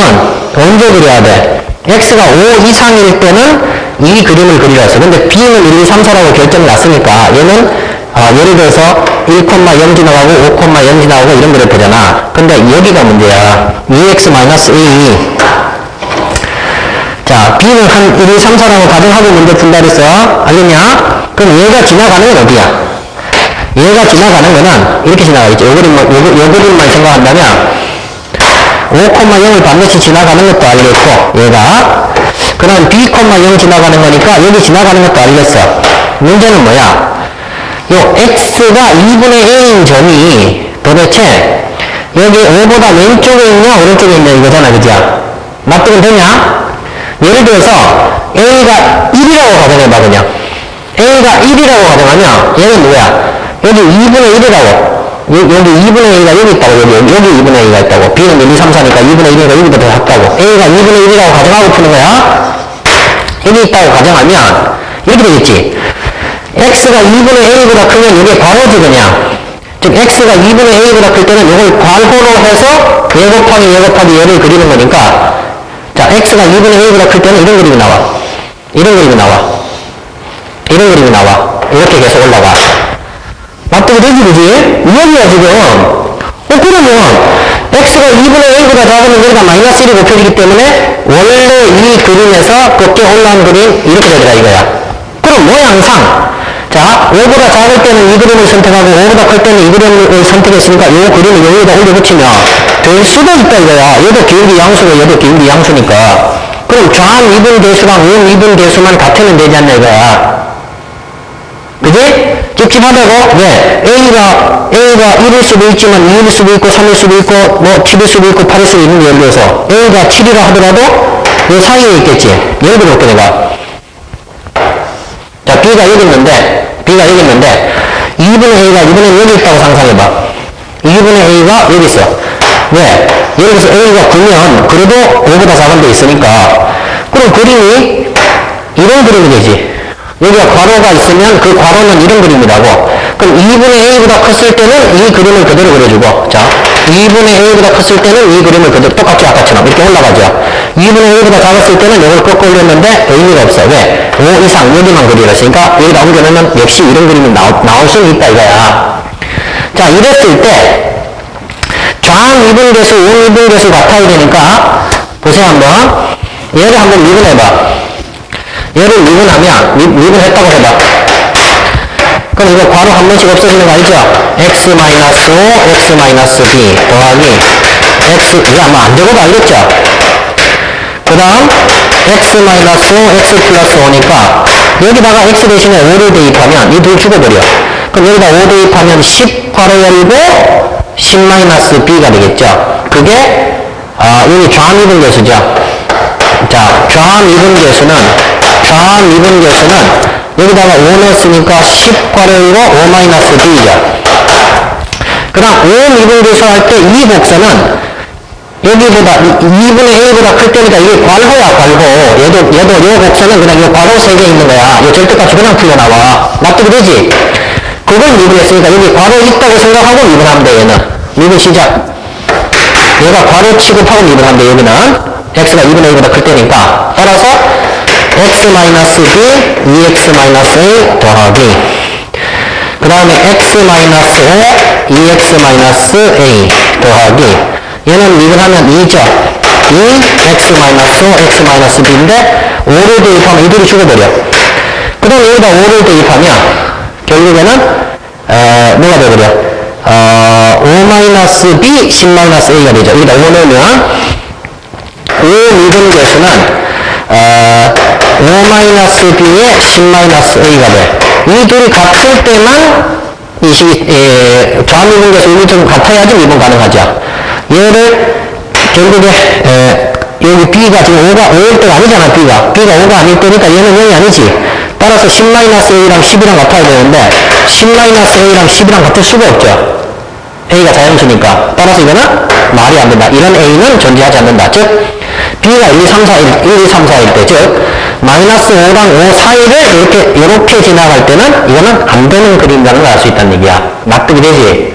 언제 그려야 돼? x가 5 이상일 때는 이 그림을 그리라 했어. 근데 b는 1, 2, 3, 4라고 결정이 났으니까 얘는 예를 들어서 1,0 지나가고 5,0 지나가고 이런 그래프잖아. 근데 여기가 문제야. 2x-a. 자, b는 한 1, 2, 3, 4라고 가정하고 문제 푼다 그랬어. 알겠냐? 그럼 얘가 지나가는 건 어디야? 얘가 지나가는 거는 이렇게 지나가겠죠. 요 그림만 생각한다면 5,0을 반드시 지나가는 것도 알겠고 얘가 그 다음 b,0 지나가는 거니까 여기 지나가는 것도 알겠어. 문제는 뭐야? 요 x가 2분의 a인 점이 도대체 여기 5보다 왼쪽에 있냐 오른쪽에 있냐 이거잖아 그죠? 납득은 되냐? 예를 들어서 a가 1이라고 가정해봐 그냥. a가 1이라고 가정하면 얘는 뭐야? 여기 2분의 1이라고. 여기 2분의 A가 여기 있다고, 여기 2분의 A가 있다고. B는 1, 2, 3, 4니까 2분의 1이니까 여기보다 더 작다고. A가 2분의 1이라고 가정하고 푸는 거야. 여기 있다고 가정하면, 이렇게 되겠지. X가 2분의 A보다 크면 이게 괄호지, 그냥. 즉, X가 2분의 A보다 클 때는 이걸 괄호로 해서 얘 곱하기 얘를 그리는 거니까. 자, X가 2분의 A보다 클 때는 이런 그림이 나와. 이런 그림이 나와. 이런 그림이 나와. 이렇게 계속 올라가. 납득이 되지, 그지? 이야기야, 지금. 그러면, x가 2분의 a보다 작으면 여기가 마이너스 1이 곱해지기 때문에, 원래 이 그림에서 곱게 올라온 그림, 이렇게 되더라, 이거야. 그럼 모양상, 자, 5보다 작을 때는 이 그림을 선택하고, 5보다 클 때는 이 그림을 선택했으니까, 이 그림을 여기다 올려붙이면, 될 수도 있다, 이거야. 얘도 기울기 양수고, 얘도 기울기 양수니까. 그럼 좌 미분 대수랑 우 미분 대수만 같으면 되지 않냐, 이거야. 그지? 찝찝하다고? 왜? A가 1일 수도 있지만 2일 수도 있고 3일 수도 있고 뭐 7일 수도 있고 8일 수도 있는 예를 들어서 A가 7이라 하더라도 이 사이에 있겠지. 예를 들어볼게 내가. 자, B가 여기 있는데 2분의 A가 2분의 여기 있다고 상상해봐. 2분의 A가 여기 있어. 왜? 예를 들어서 A가 9면 그래도 5보다 작은 데 있으니까 그럼 그림이 이런 그림이 되지. 여기가 괄호가 있으면 그 괄호는 이런 그림이라고. 그럼 2분의 A보다 컸을 때는 이 그림을 그대로 그려주고, 자, 2분의 A보다 컸을 때는 이 그림을 그대로 똑같이 아까처럼 이렇게 올라가죠. 2분의 A보다 작았을 때는 이걸 꺾어 올렸는데 의미가 없어. 왜? 5 이상 여기만 그리랬으니까 여기다 옮겨놓으면 역시 이런 그림이 나올 수는 있다 이거야. 자, 이랬을 때 좌미분계수, 우미분계수 같아야 되니까 보세요 한번. 얘를 한번 미분해봐. 얘를 미분하면, 미분했다고 해봐. 그럼 이거 괄호 한 번씩 없어지는 거 알죠? x-5, x-b 더하기 x, 이거 아마 안 적어도 알겠죠? 그 다음 x-5, x 플러스 5니까 여기다가 x 대신에 5를 대입하면 이 둘 죽어버려. 그럼 여기다 5 대입하면 10 괄호 열고 10-b가 되겠죠. 그게 여기 좌미분계수죠. 자, 좌미분계수는 여기다가 5 넣었으니까 10 괄호 열고 5-b죠. 그 다음 5미분계수 할 때 이 곡선은 여기보다 2분의 a보다 클 때니까 이게 괄호야, 괄호. 얘도 요 곡선은 그냥 요 괄호 3개 있는 거야. 요 절대값이 그냥 풀려나와. 납득이 되지? 그걸 미분했으니까 여기 괄호 있다고 생각하고 미분하면 돼, 얘는. 미분 시작. 얘가 괄호 취급하고 미분하면 돼, 여기는. x가 2분의 a보다 클 때니까. 따라서 x-b, 2x-a 더하기. 그 다음에 x-5, 2x-a 더하기. 얘는 미분하면 2죠. 2, x-5, x-b인데 5를 대입하면 이들이 죽어버려. 그 다음에 여기다 5를 대입하면 결국에는 뭐가 되어버려? 5-b, 10-a가 되죠. 여기다 5 넣으면 5 미분계수는 5-b에 10-a가 돼. 이 둘이 같을 때만 좌미분계수 이좀 같아야지 미분 가능하죠. 얘를 결국에 여기 b가 지금 5가 5일 때가 아니잖아. b가 5가 아닐 때니까 얘는 0이 아니지. 따라서 10-a랑 10이랑 같아야 되는데 10-a랑 10이랑 같을 수가 없죠. a가 자연수니까. 따라서 이거는 말이 안 된다. 이런 a는 존재하지 않는다. 즉 b가 1, 2, 3, 4일 때, 즉 -5랑 5 사이를 이렇게 지나갈 때는 이거는 안 되는 그림이라는 걸 알 수 있다는 얘기야. 납득이 되지?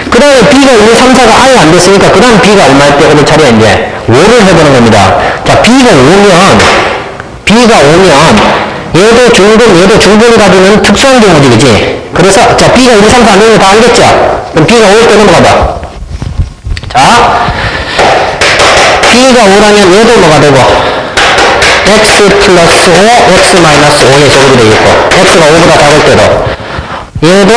그 다음에 b가 1, 2, 3, 4가 아예 안 됐으니까 그 다음 b가 얼마일 때 오늘 차례 이제 5를 해보는 겁니다. 자, b가 오면 얘도 중분 가지는 특수한 경우지, 그지? 그래서 자, b가 1, 2, 3, 4 안 되는 거 다 알겠죠? 그럼 b가 5일 때 넘어가봐. 자, b가 5라면 얘도 뭐가 되고 x 플러스 5, x 마이너스 5의 제곱이 되겠고, x가 5보다 작을 때도 얘도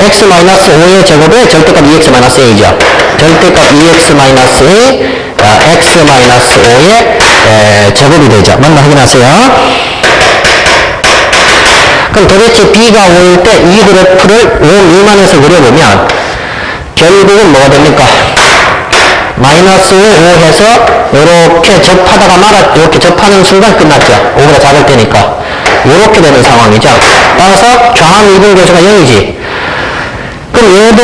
x 마이너스 5의 제곱에 절대값 2x 마이너스 a죠. 절대값 2x 마이너스 a, x 마이너스 5의 제곱이 되죠. 먼저 확인하세요. 그럼 도대체 b가 5일 때 이 그래프를 5 미만에서 그려보면 결국은 뭐가 됩니까? 마이너스 5 해서 이렇게 접하다가 이렇게 접하는 순간 끝났죠. 5보다 작을 때니까. 이렇게 되는 상황이죠. 따라서 좌미분계수가 0이지. 그럼 얘도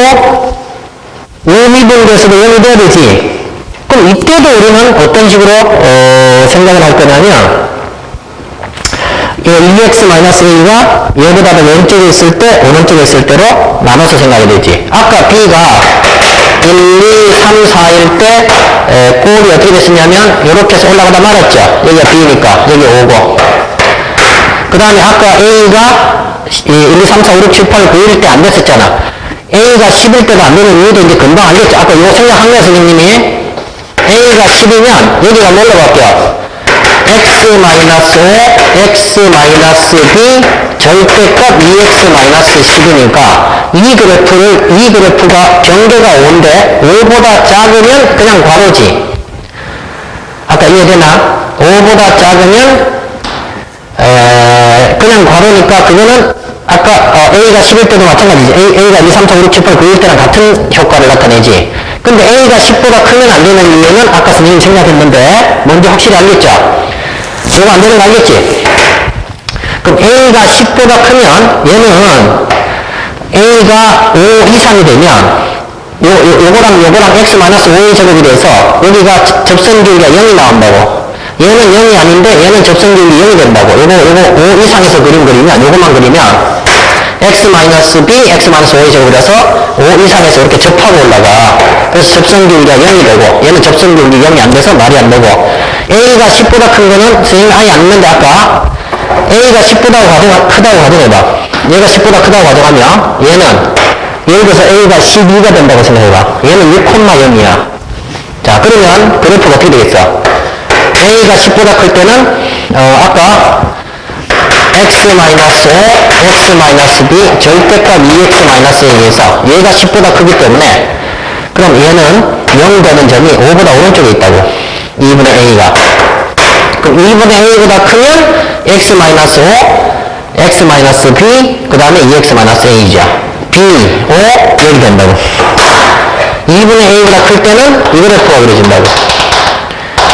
우미분계수도 0이 돼야 되지. 그럼 이때도 우리는 어떤 식으로 생각을 할 거냐면 이 2x-a가 얘보다 더 왼쪽에 있을 때 오른쪽에 있을 때로 나눠서 생각이 되지. 아까 b가 1, 2, 3, 4일 때 꼴이 어떻게 됐었냐면 이렇게 해서 올라가다 말았죠. 여기가 b니까 여기 5고, 그 다음에 아까 a가 1, 2, 3, 4, 5, 6, 7, 8, 9일 때 안 됐었잖아. a가 10일 때도 안 되는 이유도 이제 금방 알겠죠. 아까 이거 생각한 거야, 선생님이. a가 10이면 여기가 뭘로 바뀌어? x-5, x-b 절대값 2x-10이니까 이 그래프가 경계가 5인데 5보다 작으면 그냥 괄호지. 아까 이해되나? 5보다 작으면 그냥 괄호니까 그거는 아까 a가 10일 때도 마찬가지지. a가 2, 3, 4, 5, 6, 7, 8, 9일 때랑 같은 효과를 나타내지. 근데 a가 10보다 크면 안 되는 이유는 아까 선생님이 생각했는데 뭔지 확실히 알겠죠? 이거 안 되는 거 알겠지? 그럼 a가 10보다 크면 얘는 a가 5 이상이 되면 요거랑 x-5의 제곱이 돼서 여기가 접선기울기가 0이 나온다고. 얘는 0이 아닌데 얘는 접선기울기 0이 된다고. 요거 5 이상에서 그리면 요거만 그리면 x-b, x-5의 제곱이라서 5 이상에서 이렇게 접하고 올라가. 그래서 접선기울기가 0이 되고 얘는 접선기울기 0이 안 돼서 말이 안 되고, a가 10보다 큰 거는 선생님이 아예 안 했는데 아까 a가 10보다 크다고 가정해봐. 얘가 10보다 크다고 가정하면 얘는 예를 들어서 a가 12가 된다고 생각해봐. 얘는 6,0이야. 자, 그러면 그래프가 어떻게 되겠어? a가 10보다 클 때는 아까 x-5, x-b 절대값 2x-a에 의해서 얘가 10보다 크기 때문에 그럼 얘는 0 되는 점이 5보다 오른쪽에 있다고. 2분의 a가. 그럼 2분의 a보다 크면 x-5, x-b, 그 다음에 2x-a이죠. b, 5, 여기 된다고. 2분의 a보다 클 때는 이 그래프가 그려진다고.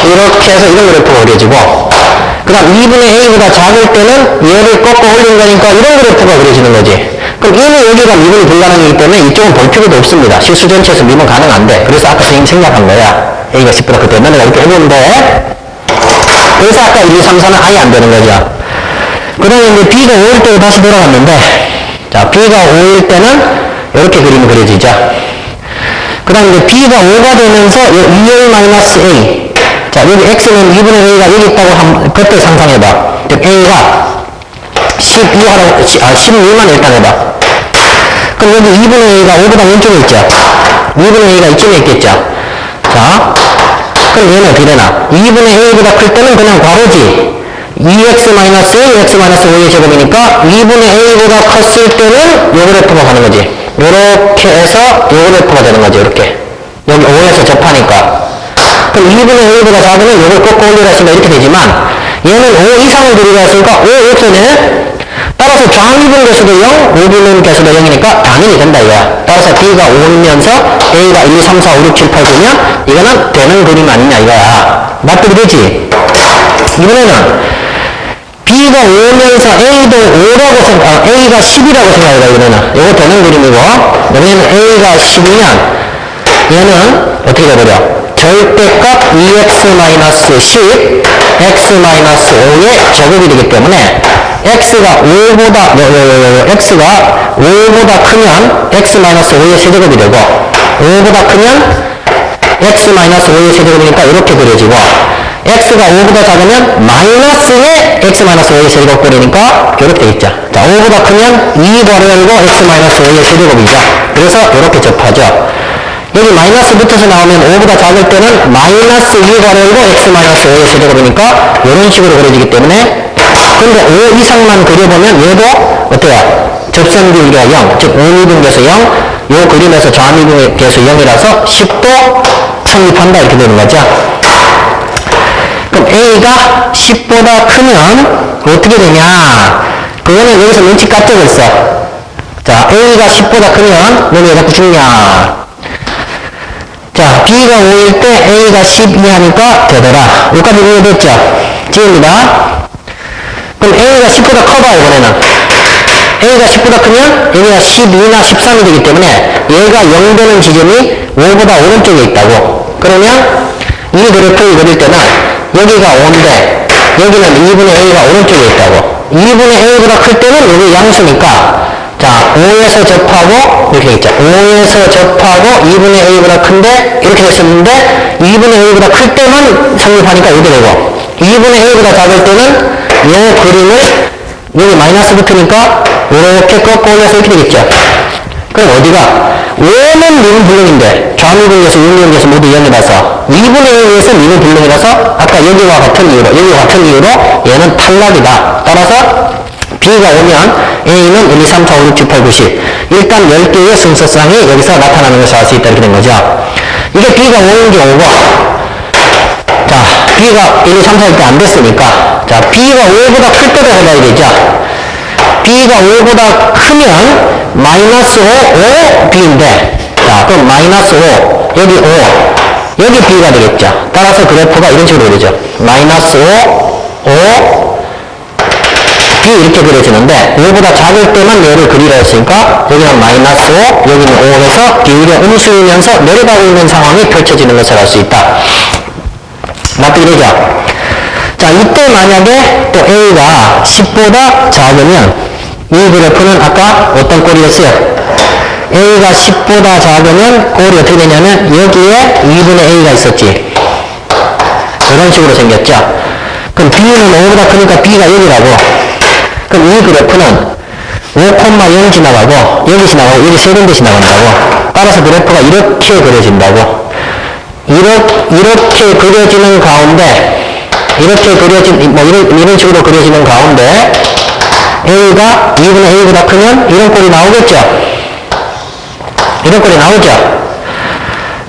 이렇게 해서 이런 그래프가 그려지고, 그 다음 2분의 a보다 작을 때는 얘를 꺾어 올린 거니까 이런 그래프가 그려지는 거지. 그럼 이미 여기가 미분이 불가능이기 때문에 이쪽은 볼 필요도 없습니다. 실수 전체에서 미분 가능한데. 그래서 아까 선생님 생략한 거야. a가 10보다 클 때 너네가 이렇게 해보는데, 그래서 아까 1, 2, 3, 4는 아예 안 되는 거죠. 그 다음에 이제 b가 5일 때로 다시 돌아갔는데, 자, b가 5일 때는 이렇게 그림이 그려지죠. 그 다음에 이제 b가 5가 되면서 2a-a. 자, 여기 x는 2분의 a가 여기 있다고 그때 상상해봐. 즉, a가 12만 일단 해봐. 그럼 여기 2분의 a가 5보다 왼쪽에 있죠. 2분의 a가 이쯤에 있겠죠. 자, 그럼 얘는 어떻게 되나? 2분의 a보다 클 때는 그냥 괄호지. 2x-a, x-5의 제곱이니까 2분의 a보다 컸을 때는 요 그래프가 가는 거지. 요렇게 해서 요 그래프가 되는 거지. 이렇게. 여기 5에서 접하니까. 그럼 2분의 a보다 작으면 요걸 꺾어 올리라 했으면 이렇게 되지만 얘는 5 이상을 그리라 했으니까 5 이렇게 되네. 따라서 좌미분 개수도 0, 우미분 개수도 0이니까 당연히 된다 이거야. 따라서 b가 5면서 a가 1, 2, 3, 4, 5, 6, 7, 8, 9면 이거는 되는 그림 아니냐 이거야. 납득이 되지? 이번에는 b가 5면서 a도 5라고 a가 10이라고 생각해봐. 이번에는 이거 되는 그림이고, 여기는 a가 10이면 얘는 어떻게 돼버려? 절대값 2x-10, x-5의 제곱이 되기 때문에 x가 5보다 크면 x-5의 세제곱이 되고 5보다 크면 x-5의 세제곱이니까 이렇게 그려지고, x가 5보다 작으면 마이너스의 x-5의 세제곱이니까 이렇게 되겠죠. 자, 5보다 크면 2 괄호 열고 x-5의 세제곱이죠. 그래서 이렇게 접하죠. 여기 마이너스 붙어서 나오면 5보다 작을 때는 마이너스 2 괄호 열고 x-5의 세제곱이니까 이런 식으로 그려지기 때문에, 근데 5 이상만 그려보면 얘도 어때요? 접선비율이 0, 즉 우미분 개수 0, 요 그림에서 좌미분 개수 0이라서 10도 성립한다 이렇게 되는 거죠. 그럼 a가 10보다 크면 어떻게 되냐? 그거는 여기서 눈치 깠죠 벌써. 자, a가 10보다 크면 너는 왜 자꾸 죽냐? 자, b가 5일 때 a가 10 이하니까 되더라. 여기까지 이해됐죠? 지웁니다. 그럼 a가 10보다 커봐 이번에는. a가 10보다 크면 여기가 12나 13이 되기 때문에 얘가 0 되는 지점이 5보다 오른쪽에 있다고. 그러면 이 그래프를 그릴 때는 여기가 5인데 여기는 2분의 a가 오른쪽에 있다고. 2분의 a보다 클 때는 여기 양수니까, 자, 5에서 접하고 이렇게 있죠. 5에서 접하고 2분의 a보다 큰데 이렇게 됐었는데 2분의 a보다 클 때만 성립하니까 이렇게 되고, 2분의 a보다 작을 때는 이 그림을 여기 마이너스 붙으니까 이렇게 꺾어 올려서 이렇게 되겠죠. 그럼 어디가? 5는 미분 불능인데 좌미분에서 우미분에서 모두 0이라서 2분의 1에서 미분 불능이라서 아까 여기와 같은 이유로 얘는 탈락이다. 따라서 b가 오면 a는 1, 2, 3, 4, 5, 6, 7, 8, 9, 10 일단 10개의 순서상이 여기서 나타나는 것을 알 수 있다 이렇게 된 거죠. 이게 b가 5인 경우고, 자, b가 1, 2, 3, 4일 때 안 됐으니까, 자, b가 5보다 클 때도 해봐야 되죠. b가 5보다 크면 마이너스 5, b인데, 자, 그럼 마이너스 5, 여기 5, 여기 b가 되겠죠. 따라서 그래프가 이런 식으로 그려져. 마이너스 5, 5, b 이렇게 그려지는데, 5보다 작을 때만 얘를 그리라 했으니까, 여기는 마이너스 5, 여기는 5 해서 비율이 음수이면서 내려가고 있는 상황이 펼쳐지는 것을 알 수 있다. 납득이 되죠? 자, 이때 만약에 또 a가 10보다 작으면 이 그래프는 아까 어떤 꼴이었어요? a가 10보다 작으면 꼴이 어떻게 되냐면 여기에 2분의 a가 있었지. 이런 식으로 생겼죠. 그럼 b는 5보다 크니까 b가 여기라고. 그럼 이 그래프는 5,0 지나가고 여기 지나가고 여기 세 군데 지나간다고. 따라서 그래프가 이렇게 그려진다고. 이렇게 그려지는 가운데, 이런 식으로 그려지는 가운데 a가 2분의 a보다 크면 이런 꼴이 나오겠죠. 이런 꼴이 나오죠.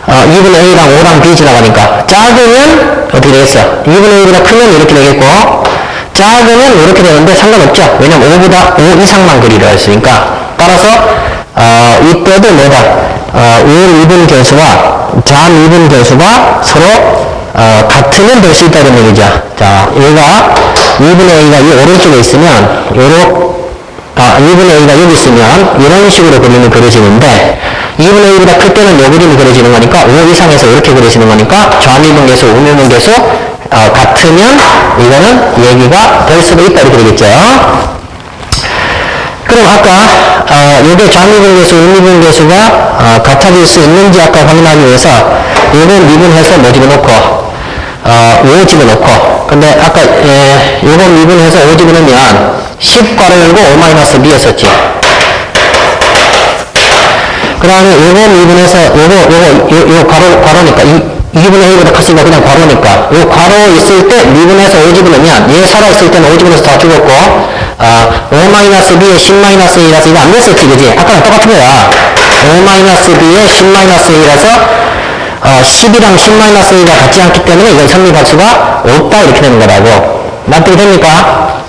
2분의 a랑 5랑 b 지나가니까. 작으면 어떻게 되겠어? 2분의 a보다 크면 이렇게 되겠고, 작으면 이렇게 되는데 상관없죠. 왜냐면 5보다 5 이상만 그리려 했으니까. 따라서 이때도 뭐다? 우미분 계수와 좌미분 계수가 서로 같으면 될 수 있다는 얘기죠. 자, 얘가 2분의 a가 이 오른쪽에 있으면 2분의 a가 여기 있으면 이런 식으로 그림이 그려지는데 2분의 a보다 클 때는 이 그림이 그려지는 거니까 5 이상에서 이렇게 그려지는 거니까 좌미분 계수, 우미분 계수 같으면 이거는 얘기가 될 수도 있다 이렇게 되겠죠. 그럼 아까 요게 좌미분 계수, 우미분 계수가 같아질 수 있는지 아까 확인하기 위해서 요건 미분해서 뭐 집어넣고 5 집어넣고 근데 아까 요건 미분해서 5 집어넣으면 10 괄호 열고 5-b였었지. 그 다음에 요건 미분해서 요 괄호니까 2분의 a보다 컸으니까 그냥 괄호니까 요 괄호 있을 때 미분해서 5 집어넣으면 얘 살아있을 때는 5 집어넣어서 다 죽었고 5-b에 10-a라서 이거 안 됐었지 그지? 아까랑 똑같은 거야. 5-b에 10-a라서 10이랑 10-a가 같지 않기 때문에 이건 성립할 수가 없다 이렇게 되는 거라고. 납득이 됩니까?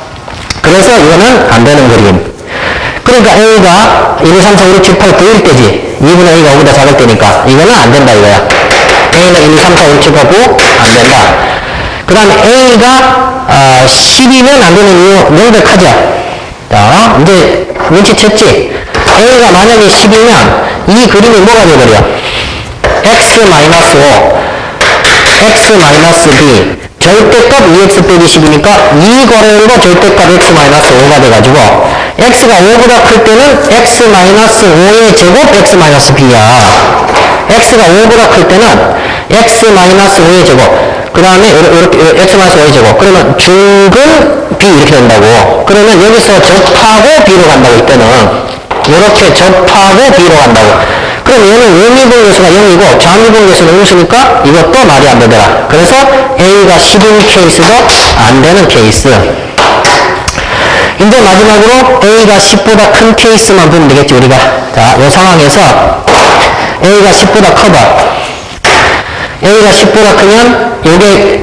그래서 이거는 안 되는 그림. 그러니까 a가 1, 2, 3, 4, 5, 6, 7, 8, 9일 때지. 2분의 a가 5보다 작을 때니까 이거는 안 된다 이거야. a는 1, 2, 3, 4, 5, 6, 7, 8, 9 안 된다. 그 다음에 a가 10이면 안 되는 이유 명백하죠. 자, 이제 눈치챘지? a가 만약에 10이면 이 그림이 뭐가 되어버려? x-5 x-b 절대값 2x 빼기 10이니까 2 괄호열고 절대값 x-5가 돼가지고 x가 5보다 클 때는 x-5의 제곱 x-b야. x가 5보다 클 때는 x-5의 제곱 그 다음에 이렇게 x-5의 제곱 그러면 중근 b 이렇게 된다고. 그러면 여기서 접하고 b로 간다고 이때는 이렇게 접하고 b로 간다고. 그럼 얘는 우미분 계수가 0이고 좌미분 계수는 음수니까 이것도 말이 안 되더라. 그래서 a가 10인 케이스도 안 되는 케이스. 이제 마지막으로 a가 10보다 큰 케이스만 보면 되겠지 우리가. 자, 이 상황에서 a가 10보다 커봐. a가 10보다 크면 이게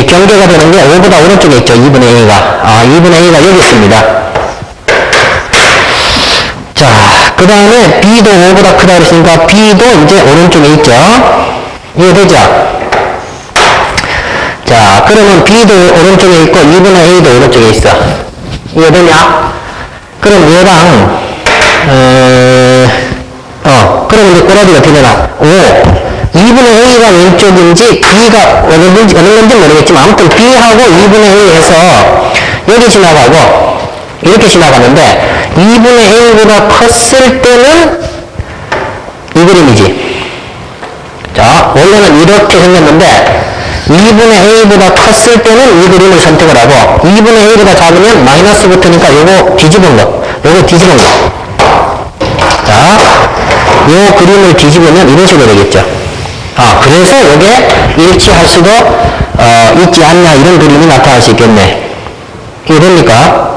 경계가 되는 게 5보다 오른쪽에 있죠. 2분의 a가. 2분의 a가 여기 있습니다. 자, 그 다음에 b도 5보다 크다 그랬으니까 b도 이제 오른쪽에 있죠. 이해되죠? 자, 그러면 b도 오른쪽에 있고 2분의 a도 오른쪽에 있어. 이해되냐? 그럼 얘랑 그럼 이제 꼬라지가 어떻게 되나? 5 2분의 a가 왼쪽인지 b가 어느 건지 모르겠지만 아무튼 b하고 2분의 a 해서 여기 지나가고 이렇게 지나가는데 2분의 a보다 컸을 때는 이 그림이지. 자, 원래는 이렇게 생겼는데 2분의 a보다 컸을 때는 이 그림을 선택을 하고 2분의 a보다 작으면 마이너스 붙으니까 요거 뒤집은 거. 자, 요 그림을 뒤집으면 이런 식으로 되겠죠. 그래서 요게 일치할 수도 있지 않냐 이런 그림이 나타날 수 있겠네. 이게 됩니까?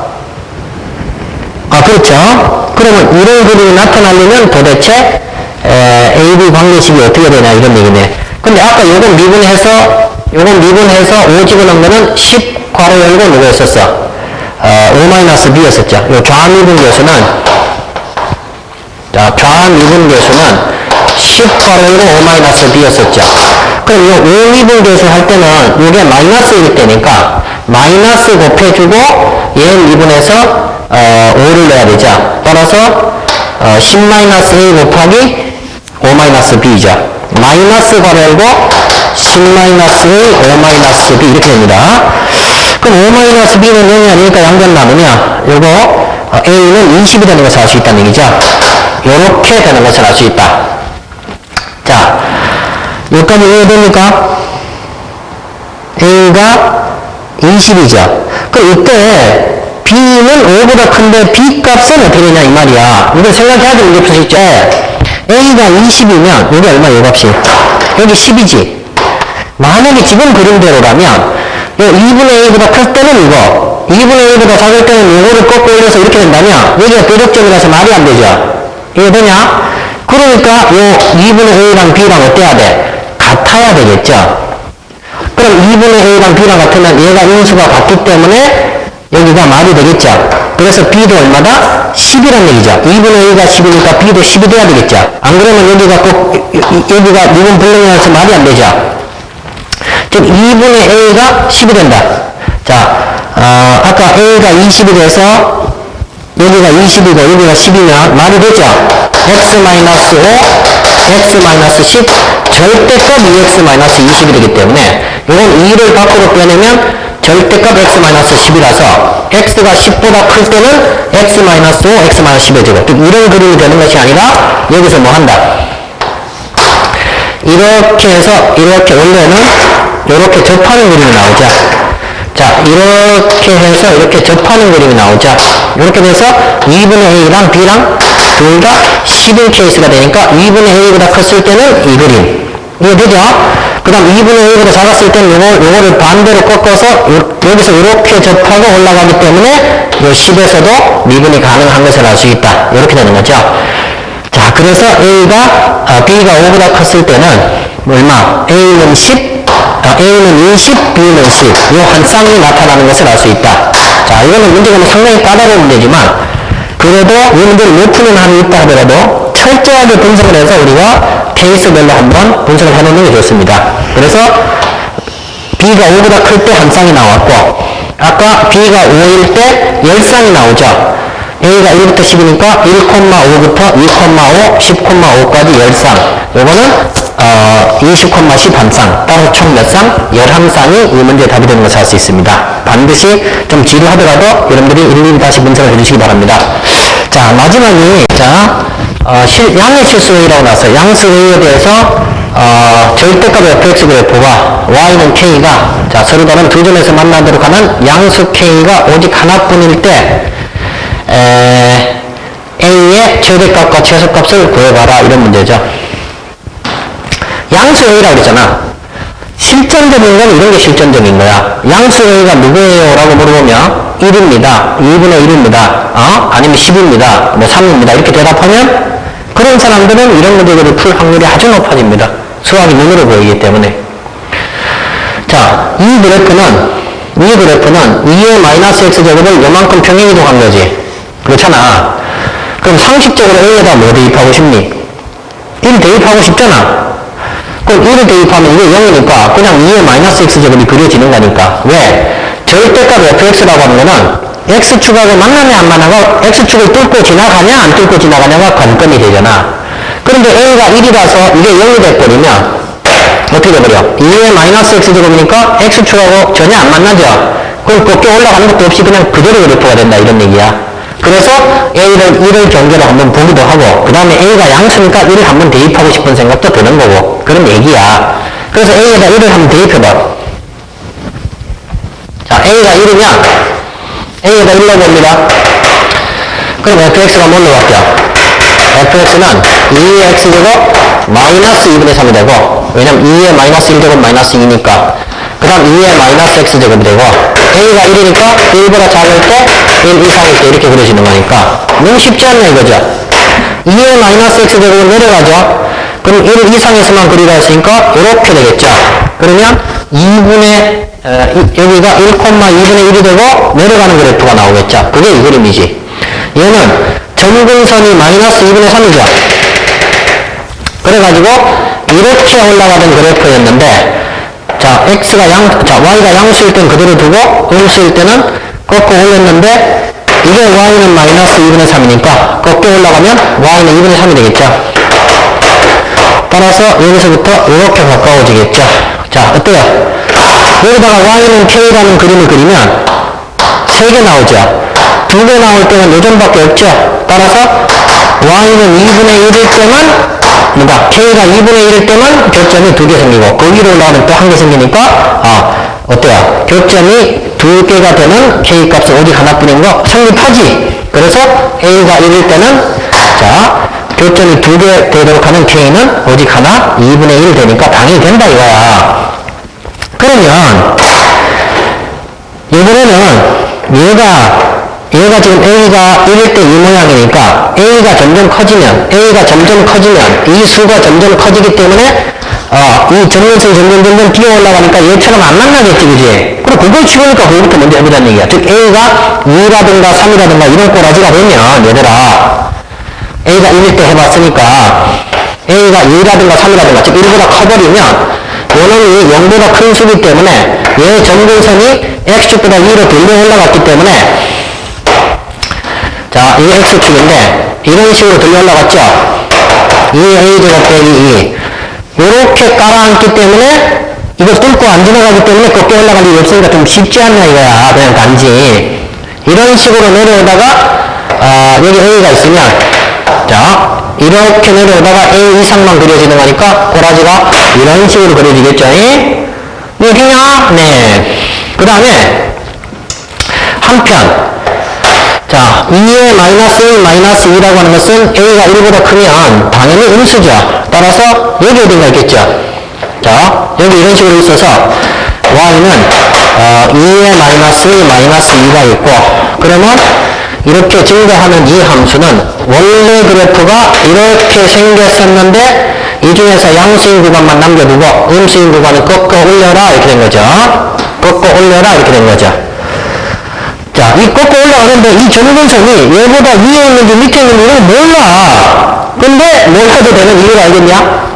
그렇죠. 그러면 이런 그림이 나타나려면 도대체 AB 관계식이 어떻게 되냐 이런 얘기네. 근데 아까 요건 미분해서 5 집어넣은 거는 10 괄호 열고 누구였었어? 5-b였었죠. 요 좌미분 계수는 좌미분 계수는 10 괄호 열고 5-b였었죠. 그럼 요 우미분 계수 할 때는 요게 마이너스일 때니까 마이너스 곱해주고 얘 미분해서 5를 내야 되죠. 따라서 10-a 곱하기 5-b죠. 마이너스 괄호 열고 10-a 5-b 이렇게 됩니다. 그럼 5-b는 0이 아니니까 양변 남으면 요거 a는 20이 되는 것을 알 수 있다는 얘기죠. 요렇게 되는 것을 알 수 있다. 자, 여기까지 이해됩니까? a가 20이죠. 그럼 이때 b는 5보다 큰데 b 값은 어떻게 되냐 이 말이야. 이거 생각해야 되는 게 없을 수 있죠. a가 20이면 여기 얼마 요 값이? 여기 10이지. 만약에 지금 그림대로라면 요 2분의 a보다 클 때는 이거 2분의 a보다 작을 때는 이거를 꺾고 올려서 이렇게 된다면 여기가 대력점이라서 말이 안 되죠. 이해되냐? 그러니까 요 2분의 a랑 b랑 어때야 돼? 같아야 되겠죠. 그럼 2분의 A랑 B랑 같으면 얘가 인수가 같기 때문에 여기가 말이 되겠죠. 그래서 B도 얼마다? 10이란 얘기죠. 2분의 A가 10이니까 B도 10이 돼야 되겠죠. 안 그러면 여기가 꼭 여기가 미분 불능이라서 말이 안 되죠. 즉 2분의 A가 10이 된다. 자, 아까 A가 20이 돼서 여기가 20이고 여기가 10이면 말이 되죠. x-5, x-10 절대값 2x-20이 되기 때문에 이건 2를 밖으로 빼내면 절대값 x-10이라서 x가 10보다 클 때는 x-5, x-10이 되고 이런 그림이 되는 것이 아니라 여기서 뭐 한다. 이렇게 해서 이렇게 원래는 이렇게 접하는 그림이 나오죠. 자, 이렇게 해서 이렇게 접하는 그림이 나오죠. 이렇게 돼서 2분의 A랑 B랑 둘 다 10인 케이스가 되니까 2분의 A보다 컸을 때는 이 그림. 이거 되죠? 그 다음 2분의 A보다 작았을 때는 요거를 반대로 꺾어서 여기서 이렇게 접하고 올라가기 때문에 요 10에서도 미분이 가능한 것을 알 수 있다. 이렇게 되는 거죠. 자, 그래서 B가 5보다 컸을 때는 얼마? A는 10, A는 20, B는 10. 이 한 쌍이 나타나는 것을 알 수 있다. 자, 이거는 문제가 상당히 까다로운 문제지만, 그래도 이 문제를 못 푸는 한이 있다 하더라도 철저하게 분석을 해서 우리가 케이스별로 한번 분석을 해놓는 게 좋습니다. 그래서 B가 5보다 클 때 한 쌍이 나왔고, 아까 B가 5일 때 10쌍이 나오죠. A가 1부터 10이니까 1,5부터 2,5, 10,5까지 10쌍. 요거는 20,10 한 쌍. 따로 총 몇 쌍? 11쌍이 이 문제의 답이 되는 것을 알 수 있습니다. 반드시 좀 지루하더라도 여러분들이 일일이 다시 분석을 해주시기 바랍니다. 자, 마지막이 양의 실수의라고 나왔어요. 양수의에 대해서 절대값 fx 그래프가 y는 k가 자 서로 다른 두 점에서 만나도록 하는 양수 k가 오직 하나뿐일 때 A의 최대값과 최소값을 구해봐라 이런 문제죠. 양수 A라고 그랬잖아. 실전적인 건 이런 게 실전적인 거야. 양수 A가 누구예요? 라고 물어보면 1입니다. 2분의 1입니다. 아니면 10입니다. 뭐 3입니다. 이렇게 대답하면 그런 사람들은 이런 문제들을 풀 확률이 아주 높아집니다. 수학이 눈으로 보이기 때문에. 자, 이 그래프는 2의 마이너스 x제곱을 요만큼 평행이동한 거지. 그렇잖아. 그럼 상식적으로 A에다 뭐 대입하고 싶니? 1 대입하고 싶잖아. 그럼 1을 대입하면 이게 0이니까 그냥 2의 마이너스 x제곱이 그려지는 거니까. 왜? 절대값 fx라고 하는 거는 x축하고 만나냐 안 만나고 x축을 뚫고 지나가냐 안 뚫고 지나가냐가 관건이 되잖아. 그런데 A가 1이라서 이게 0이 돼버리면 어떻게 돼버려? 2의 마이너스 x제곱이니까 x축하고 전혀 안 만나죠. 그럼 꺾여 올라가는 것도 없이 그냥 그대로 그래프가 된다 이런 얘기야. 그래서 A를 1을 경계로 한번 보기도 하고 그 다음에 A가 양수니까 1을 한번 대입하고 싶은 생각도 드는 거고 그런 얘기야. 그래서 A에다 1을 한번 대입해봐. 자, A가 1이면 A에다 1 넣어봅니다. 그럼 fx가 뭘로 바뀌어? fx는 2의 x제곱 마이너스 2분의 3이 되고 왜냐면 2의 마이너스 1제곱 마이너스 2니까 그 다음 2의 마이너스 x제곱이 되고 A가 1이니까 1보다 작을 때 1 이상일 때 이렇게 그려지는 거니까 너무 쉽지 않나 이거죠. 2의 마이너스 x제곱은 내려가죠. 그럼 1 이상에서만 그리라 했으니까 이렇게 되겠죠. 그러면 2분의 여기가 1,2분의 1이 되고 내려가는 그래프가 나오겠죠. 그게 이 그림이지. 얘는 점근선이 마이너스 2분의 3이죠. 그래가지고 이렇게 올라가던 그래프였는데 자, y가 양수일 땐 그대로 두고 음수일 때는 꺾어 올렸는데 이게 y는 마이너스 2분의 3이니까 꺾여 올라가면 y는 2분의 3이 되겠죠. 따라서 여기서부터 이렇게 가까워지겠죠. 자, 어때요? 여기다가 y는 k라는 그림을 그리면 3개 나오죠. 2개 나올 때는 요점밖에 없죠. 따라서 y는 2분의 1일 때만 k가 2분의 1일 때만 교점이 2개 생기고 그 위로 올라가면 또 1개 생기니까 어때요? 교점이 2개가 되는 k 값은 오직 하나뿐인 거 성립하지. 그래서 a가 1일 때는 자 교점이 2개 되도록 하는 k는 오직 하나 2분의 1 되니까 당연히 된다 이거야. 그러면 이번에는 얘가 지금 A가 1일 때 이 모양이니까 A가 점점 커지면 이 수가 점점 커지기 때문에 이 점근선이 점점 뛰어 올라가니까 얘처럼 안 만나겠지, 그지? 그럼 그걸 치우니까 그거부터 먼저 해보자는 얘기야. 즉, A가 2라든가 3이라든가 이런 꼬라지가 되면, 얘들아, A가 1일 때 해봤으니까, A가 2라든가 3이라든가, 즉, 1보다 커버리면, 얘는 0보다 큰 수기 때문에, 얘 점근선이 X축보다 위로 돌려 올라갔기 때문에, 자, 이게 X축인데, 이런 식으로 돌려 올라갔죠? 2A제곱 빼기 2. 요렇게 깔아앉기 때문에 이거 뚫고 안 지나가기 때문에 꺾여 올라갈 일이 없으니까 좀 쉽지 않나 이거야. 그냥 단지 이런 식으로 내려오다가 여기 A가 있으면 자 이렇게 내려오다가 A 이상만 그려지는 거니까 꼬라지가 이런 식으로 그려지겠죠. 이해냐? 네. 그 다음에 한편 자 2의 마이너스 1 마이너스 2라고 하는 것은 A가 1보다 크면 당연히 음수죠. 따라서 여기 어딘가 있겠죠. 자 여기 이런 식으로 있어서 Y는 2의 마이너스 1 마이너스 2가 있고 그러면 이렇게 증가하는 이 함수는 원래 그래프가 이렇게 생겼었는데 이 중에서 양수인 구간만 남겨두고 음수인 구간은 꺾어 올려라 이렇게 된 거죠. 꺾어 올려라 이렇게 된 거죠. 자, 이 꺾어 올라가는데 이 점근선이 얘보다 위에 있는지 밑에 있는지 이런 거 몰라. 근데 뭘 해도 되는 이유를 알겠냐?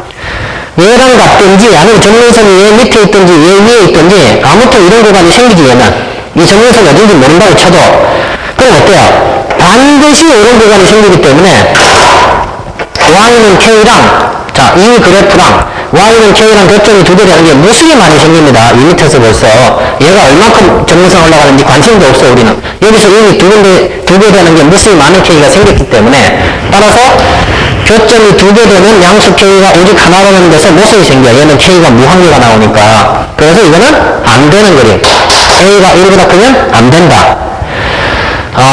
얘랑 같든지 아니면 점근선이 얘 밑에 있든지 얘 위에 있든지 아무튼 이런 구간이 생기지 얘는. 이 점근선이 어딘지 모른다고 쳐도 그럼 어때요? 반드시 이런 구간이 생기기 때문에 Y는 K랑 자, 이 그래프랑 Y는 K랑 교점이 두 배라는 게 무수히 많이 생깁니다. 이 밑에서 벌써 얘가 얼만큼 점근선 올라가는지 관심도 없어 우리는. 여기서 이미 두 배 되는 게 무수히 많은 K가 생겼기 때문에 따라서 교점이 두 배 되면 양수 K가 오직 하나라는 데서 무수히 생겨. 얘는 K가 무한계가 나오니까. 그래서 이거는 안 되는 그림. A가 1보다 크면 안 된다.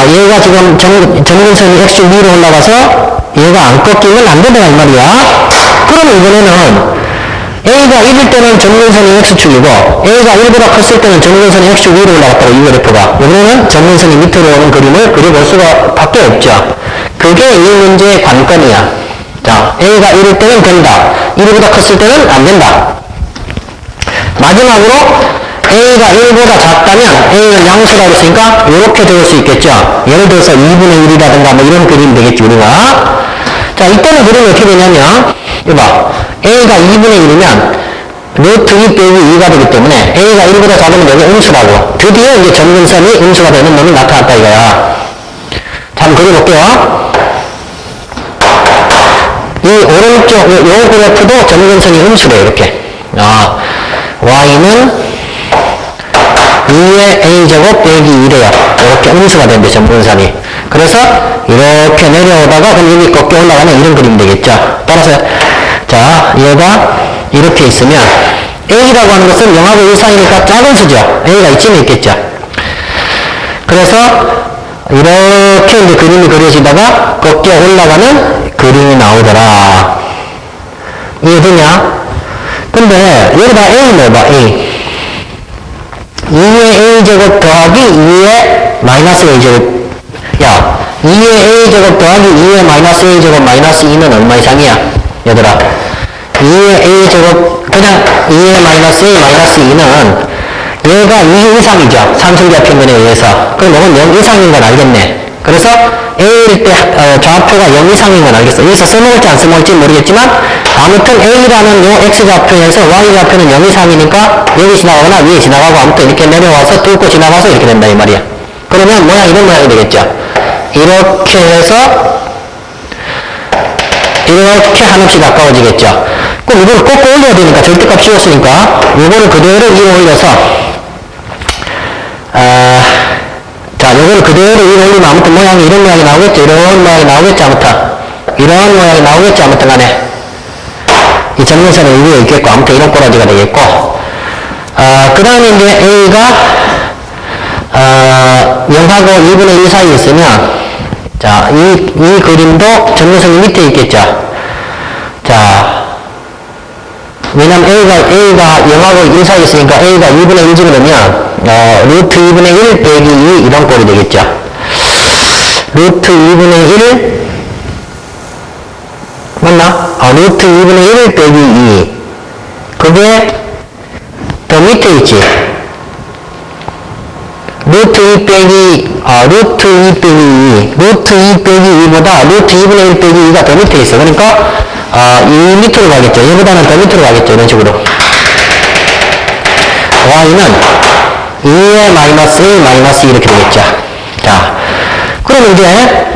얘가 지금 점근선이 X축 위로 올라가서 얘가 안 꺾이면 안 된다 이 말이야. 그럼 이번에는 A가 1일 때는 점근선이 X축이고 A가 1보다 컸을 때는 점근선이 X축 위로 올라갔다고 이 그래프가. 이번에는 점근선이 밑으로 오는 그림을 그려볼 수가 밖에 없죠. 그게 이 문제의 관건이야. 자, A가 1일 때는 된다. 1보다 컸을 때는 안 된다. 마지막으로 A가 1보다 작다면 A는 양수라고 했으니까 이렇게 적을 수 있겠죠. 예를 들어서 2분의 1이라든가 뭐 이런 그림이 되겠지 우리가. 자, 이때는 그림이 어떻게 되냐면 이봐. A가 2분의 1이면 루트 2 빼기 2가 되기 때문에 A가 1보다 작으면 여기 음수라고. 드디어 이제 점근선이 음수가 되는 놈이 나타났다 이거야. 자, 한번 그려볼게요. 이 오른쪽 요 그래프도 점근선이 음수래 이렇게. Y는 2의 A제곱 빼기 2래요. 이렇게 음수가 된대 점근선이. 그래서 이렇게 내려오다가 그럼 여기 꺾여 올라가는 이런 그림이 되겠죠. 따라서 자 얘가 이렇게 있으면 A라고 하는 것은 0하고 1 사이니까 작은 수죠. A가 이쯤에 있겠죠. 그래서 이렇게 이제 그림이 그려지다가 꺾여 올라가는 그림이 나오더라. 이해되냐? 근데 여기다 A 넣어봐. A 2의 A제곱 더하기 2의 마이너스 A제곱. 야 2의 A제곱 더하기 2의 마이너스 A제곱 마이너스 2는 얼마 이상이야? 얘들아 2의 A제곱 그냥 2의 마이너스 A 마이너스 2는 얘가 2 이상이죠. 상승자 평균에 의해서. 그럼 이건 0 이상인 건 알겠네. 그래서 A일 때 좌표가 0 이상인 건 알겠어. 여기서 써먹을지 안 써먹을지 모르겠지만 아무튼 A라는 요 X좌표에서 Y좌표는 0 이상이니까 여기 지나가거나 위에 지나가고 아무튼 이렇게 내려와서 뚫고 지나가서 이렇게 된다 이 말이야. 그러면 모양 이런 모양이 되겠죠. 이렇게 해서 이렇게 한없이 가까워지겠죠. 그럼 이걸 꼭 올려야 되니까 절대값 씌웠으니까 이거를 그대로 위로 올려서 자 이거를 그대로 위로 올리면 아무튼 모양이 이런 모양이 나오겠죠. 이런 모양이 나오겠죠. 아무튼 이런 모양이 나오겠죠. 아무튼 간에 이 점근선은 위에 있겠고 아무튼 이런 꼬라지가 되겠고 그 다음에 이제 A가 0하고 2분의 1 사이에 있으면 자, 이 그림도 점근선이 밑에 있겠죠. 자, 왜냐면 A가 0하고 1 사이에 있으니까 A가 2분의 1 집으면 루트 2분의 1 빼기 2 이런 꼴이 되겠죠. 루트 2분의 1 맞나? 루트 2분의 1 빼기 2 그게 더 밑에 있지. 루트 2 빼기 2보다 루트 2분의 1 빼기 2가 더 밑에 있어. 그러니까, 이 밑으로 가겠죠. 얘보다는 더 밑으로 가겠죠. 이런 식으로. y는 2의 마이너스 1 마이너스 2 이렇게 되겠죠. 자, 그럼 이제,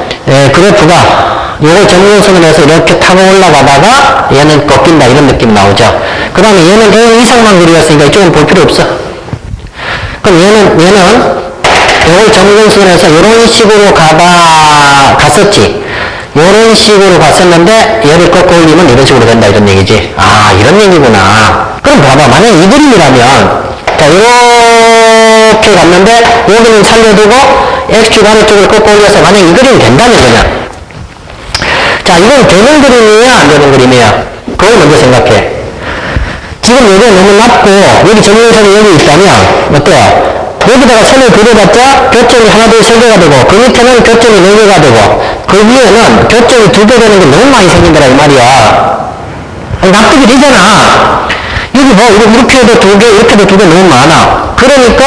그래프가 요거 정근선을 해서 이렇게 타고 올라가다가 얘는 꺾인다. 이런 느낌 나오죠. 그 다음에 얘는 A 이상만 그리웠으니까 이쪽은 볼 필요 없어. 그럼 얘는 요걸 정근선에서 이런 식으로 갔었지. 이런 식으로 갔었는데 얘를 꺾어 올리면 이런 식으로 된다 이런 얘기지. 아, 이런 얘기구나. 그럼 봐봐. 만약에 이 그림이라면 자, 이렇게 갔는데 여기는 살려두고 X축 아래쪽을 꺾어 올려서 만약에 이 그림이 된다면 그냥 자, 이건 되는 그림이야 안 되는 그림이야? 그걸 먼저 생각해. 지금 여기가 너무 낮고 여기 정근선이 여기 있다면 어때요? 여기다가 선을 그려봤자 교점이 하나, 둘, 세 개가 되고 그 밑에는 교점이 네 개가 되고 그 위에는 교점이 두 개 되는 게 너무 많이 생긴다라 이 말이야. 아니, 납득이 되잖아. 여기 뭐 이렇게 해도 두 개, 이렇게 해도 두 개 너무 많아. 그러니까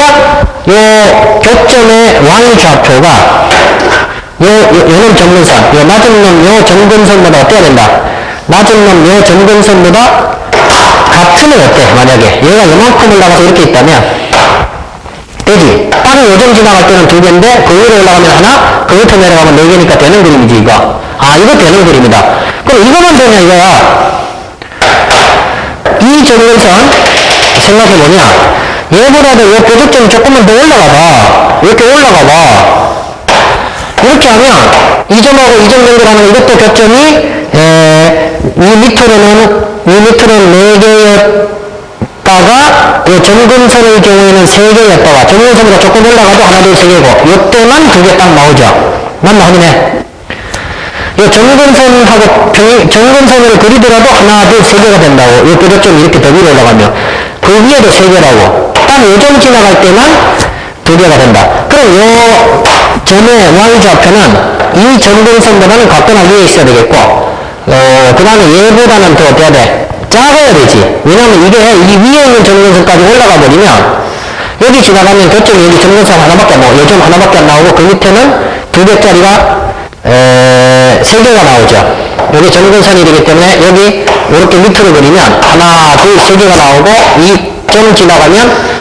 요 교점의 y좌표가 요놈 정근선, 요 낮은 놈 요 정근선보다 어때야 된다? 낮은 놈 요 정근선보다 같으면 어때? 만약에 얘가 요만큼 올라가서 이렇게 있다면 되지. 땅이 요정 지나갈 때는 두 개인데 그 위로 올라가면 하나, 그 밑에 내려가면 네 개니까 되는 그림이지 이거. 아, 이거 되는 그림이다. 그럼 이거만 되냐 이거야. 이 정근선 생각해보냐, 얘보다도 요 교적점이 조금만 더 올라가봐. 이렇게 올라가봐. 이렇게 하면 이 점하고 이 점 연결하면 이것도 교점이 이 밑으로는 네 개였다가 이 정근선의 경우에는 세 개였다가 정근선보다 조금 올라가도 하나, 둘, 세 개고 이때만 두 개 딱 나오죠. 맞나 확인해. 이 정근선을 그리더라도 하나, 둘, 세 개가 된다고. 이 교적점이 이렇게 더 위로 올라가면 그 위에도 세 개라고. 딱 요점 지나갈 때만 두 개가 된다. 그럼 요 점의 y좌표는 이 정근선보다는 각도나 위에 있어야 되겠고, 그 다음에 얘보다는 더 어때야 돼? 작아야 되지. 왜냐면 이게 이 위에 있는 정근선까지 올라가 버리면 여기 지나가면 교점이 여기 정근선 하나밖에 안 나오고 요점 하나밖에 안 나오고 그 밑에는 두 개짜리가 세 개가 나오죠. 여기 정근선이 되기 때문에 여기 이렇게 밑으로 그리면 하나, 둘, 세 개가 나오고 이 점 지나가면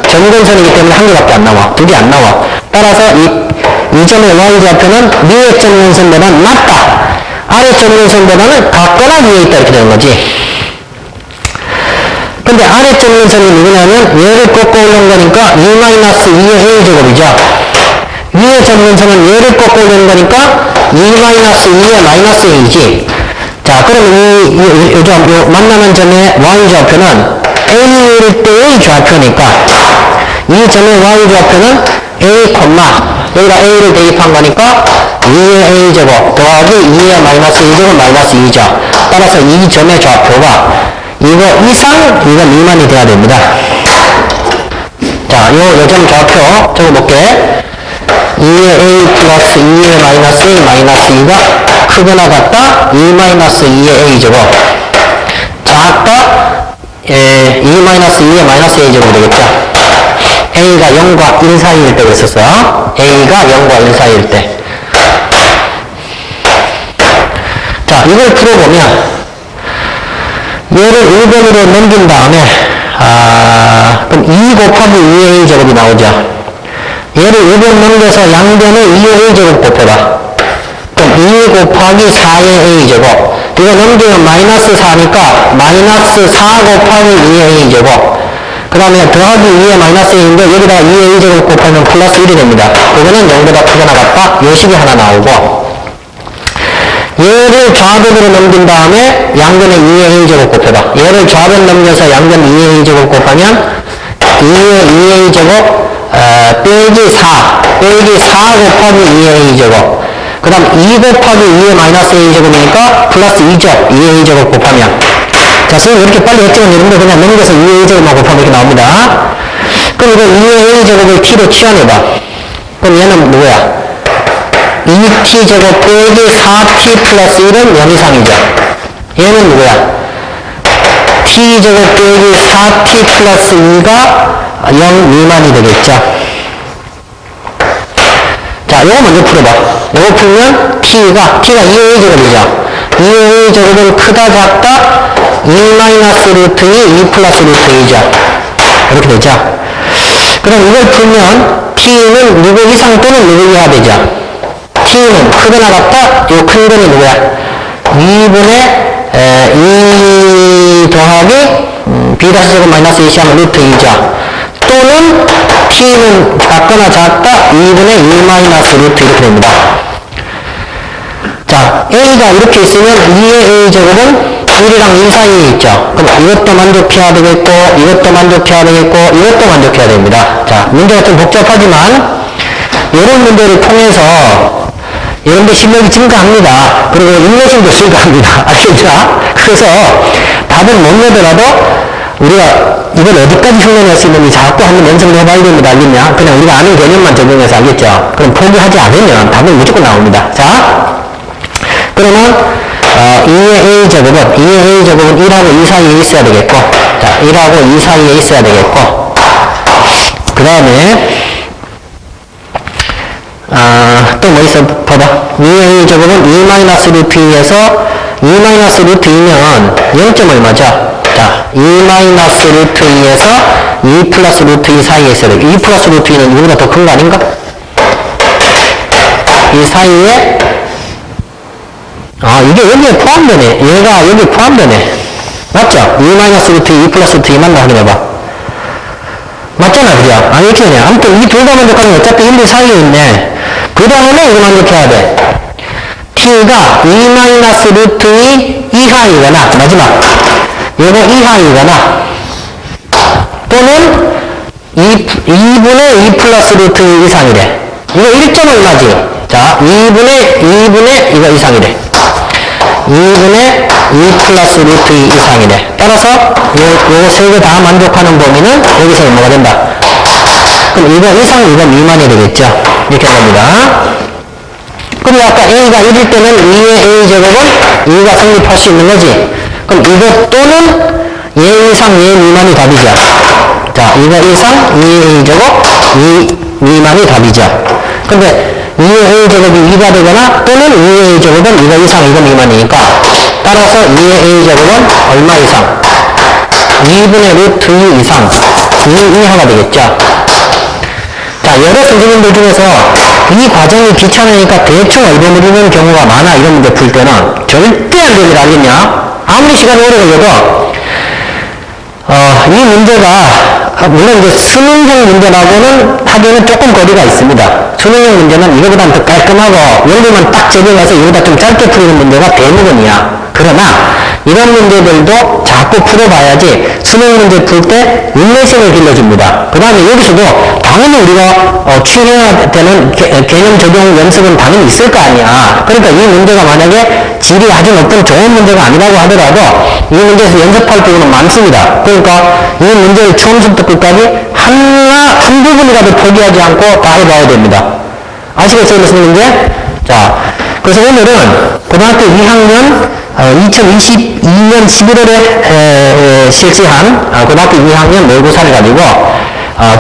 정근선이기 때문에 한 개밖에 안 나와. 두 개 안 나와. 따라서 이 점의 y좌표는 위에 정근선보다는 낮다. 아래 정근선보다는 같거나 위에 있다 이렇게 되는 거지. 근데 아래 정근선이 누구냐면 얘를 꺾어 올린 거니까 2-2의 a제곱이죠. 위에 정근선은 얘를 꺾어 올린 거니까 2-2의 마이너스 a지. 자, 그럼 요 만나는 점의 y좌표는 a일 때의 좌표니까 이 점의 y좌표는 a, 여기다 a를 대입한 거니까 2의 a제곱 더하기 2의 마이너스 2제곱 마이너스 2죠. 따라서 이 점의 좌표가 이거 이상, 이거 미만이 돼야 됩니다. 자, 요 점 좌표 적어볼게. 2의 a 플러스 2의 마이너스 1 마이너스 2가 크거나 같다 2 마이너스 2의 a제곱 작다 2 마이너스 2의 마이너스 a제곱이 되겠죠. a가 0과 1 사이일 때 그랬었어요. a가 0과 1 사이일 때. 자, 이걸 풀어보면 얘를 1번으로 넘긴 다음에 그럼 2 곱하기 2의 a제곱이 나오죠. 얘를 1번 넘겨서 양변을 2의 a제곱 곱해봐. 그럼 2 곱하기 4의 a제곱. 이거 넘기면 마이너스 4니까 마이너스 4 곱하기 2의 a제곱. 그 다음에 더하기 2의 마이너스 1인데 여기다가 2의 a제곱 곱하면 플러스 1이 됩니다. 그거는 0보다 크거나 같다. 요 식이 하나 나오고 얘를 좌변으로 넘긴 다음에 양변에 2의 a제곱 곱해봐. 얘를 좌변 넘겨서 양변 2의 a제곱 곱하면 2의 a제곱 빼기 4 곱하기 2의 a제곱. 그 다음 2 곱하기 2의 마이너스 a제곱이니까 플러스 2죠. 2의 a제곱 곱하면. 자, 선생님 이렇게 빨리 했지만 여러분들 그냥 넘겨서 2의 a제곱만 곱하면 이렇게 나옵니다. 그럼 이거 2의 a제곱을 t로 치환해봐. 그럼 얘는 뭐야? 2t 제곱 빼기 4t 플러스 1은 0 이상이죠. 얘는 누구야? t제곱 빼기 4t 플러스 2가 0 미만이 되겠죠. 자, 요거 먼저 풀어봐. 요거 풀면 t가 2a 제곱이죠. 2a 제곱은 크다 작다 2 마이너스 루트 2 플러스 루트 2죠. 이렇게 되죠. 그럼 이걸 풀면 t는 누구 이상 또는 누구 이하 되죠. t는 크거나 같다. 요 큰 거는 누구야? 2분의 2 더하기 b-제곱 마이너스 2 하면 루트 2죠. 또는 t는 작거나 작다 2분의 2 마이너스 루트 이렇게 됩니다. 자, a가 이렇게 있으면 2의 a 제곱은 1이랑 2 사이에 있죠. 그럼 이것도 만족해야 되겠고 이것도 만족해야 되겠고 이것도 만족해야 됩니다. 자, 문제가 좀 복잡하지만 이런 문제를 통해서 여러분들 실력이 증가합니다. 그리고 인내심도 증가합니다. 아시겠죠? 그래서 답을 못 내더라도 우리가 이걸 어디까지 흉내낼 수 있는지 자꾸 한번 연습을 해봐야 됩니다. 알겠냐? 그냥 우리가 아는 개념만 적용해서 알겠죠? 그럼 포기하지 않으면 답은 무조건 나옵니다. 자, 그러면 2의 a 제곱은 1하고 2 사이에 있어야 되겠고, 자, 1하고 2 사이에 있어야 되겠고, 그 다음에 또 뭐 있어? 봐봐. 2의 a 제곱은 2 마이너스 루트 2에서 2 마이너스 루트 2면 0점 얼마죠? 자, 2 마이너스 루트 2에서 2 플러스 루트 2 사이에 있어야 돼. 2 플러스 루트 2는 이거보다 더 큰 거 아닌가? 이 사이에 이게 여기에 포함되네. 얘가 여기 포함되네. 맞죠? 2 마이너스 루트 2 플러스 루트 2 맞나 확인해봐. 맞잖아, 그죠? 이렇게 되네. 아무튼 이 둘 다 만족하면 어차피 1, 2 사이에 있네. 그 다음에 이거 만족해야 돼. t가 2 마이너스 루트 2 이하이거나, 마지막. 요거 이하이거나, 또는 2분의 2 플러스 루트 2 이상이래. 이거 1점 얼마지? 자, 2분의 이거 이상이래. 2분의 2 플러스 루트 2 이상이래. 따라서 요 세 개 다 만족하는 범위는 여기서 뭐가 된다? 그럼 이거 이상, 이거 미만이 되겠죠? 이렇게 됩니다. 그럼 아까 a가 1일 때는 2의 a 제곱은 2가 성립할 수 있는 거지. 그럼 이거 또는 얘 이상, 얘 미만이 답이죠. 자, 이거 이상, 2의 a 제곱, 2 미만이 답이죠. 근데 2의 a 제곱이 2가 되거나 또는 2의 a 제곱은 이거 이상, 이거 미만이니까 따라서 2의 a 제곱은 얼마 이상? 2분의 루트 2 이상, 2 이하가 되겠죠. 자, 여러 선생님들 중에서 이 과정이 귀찮으니까 대충 얻어버리는 경우가 많아. 이런 문제 풀 때는 절대 안 됩니다. 알겠냐? 아무리 시간이 오래 걸려도 이 문제가 물론 이제 수능형 문제라고는 하기에는 조금 거리가 있습니다. 수능형 문제는 이거보다 더 깔끔하고 원리만 딱 적용해서 이거보다 좀 짧게 풀리는 문제가 대부분이야. 그러나 이런 문제들도 자꾸 풀어봐야지 수능 문제 풀 때 인내심을 길러줍니다. 그 다음에 여기서도 당연히 우리가 취해야 되는 개념 적용 연습은 당연히 있을 거 아니야. 그러니까 이 문제가 만약에 질이 아주 높은 좋은 문제가 아니라고 하더라도 이 문제에서 연습할 부분은 많습니다. 그러니까 이 문제를 처음부터 끝까지 한 부분이라도 포기하지 않고 다 해봐야 됩니다. 아시겠어요? 무슨 문제? 자, 그래서 오늘은 고등학교 2학년 2022년 11월에 실시한 고등학교 2학년 모의고사를 가지고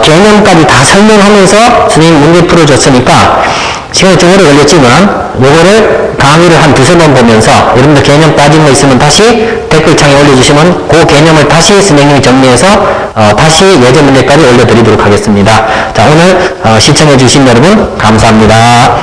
개념까지 다 설명하면서 선생님 문제 풀어줬으니까 시간이 좀 오래 걸렸지만 요거를 강의를 한 두세 번 보면서 여러분들 개념 빠진 거 있으면 다시 댓글창에 올려주시면 그 개념을 다시 선생님이 정리해서 다시 예제 문제까지 올려드리도록 하겠습니다. 자, 오늘 시청해 주신 여러분 감사합니다.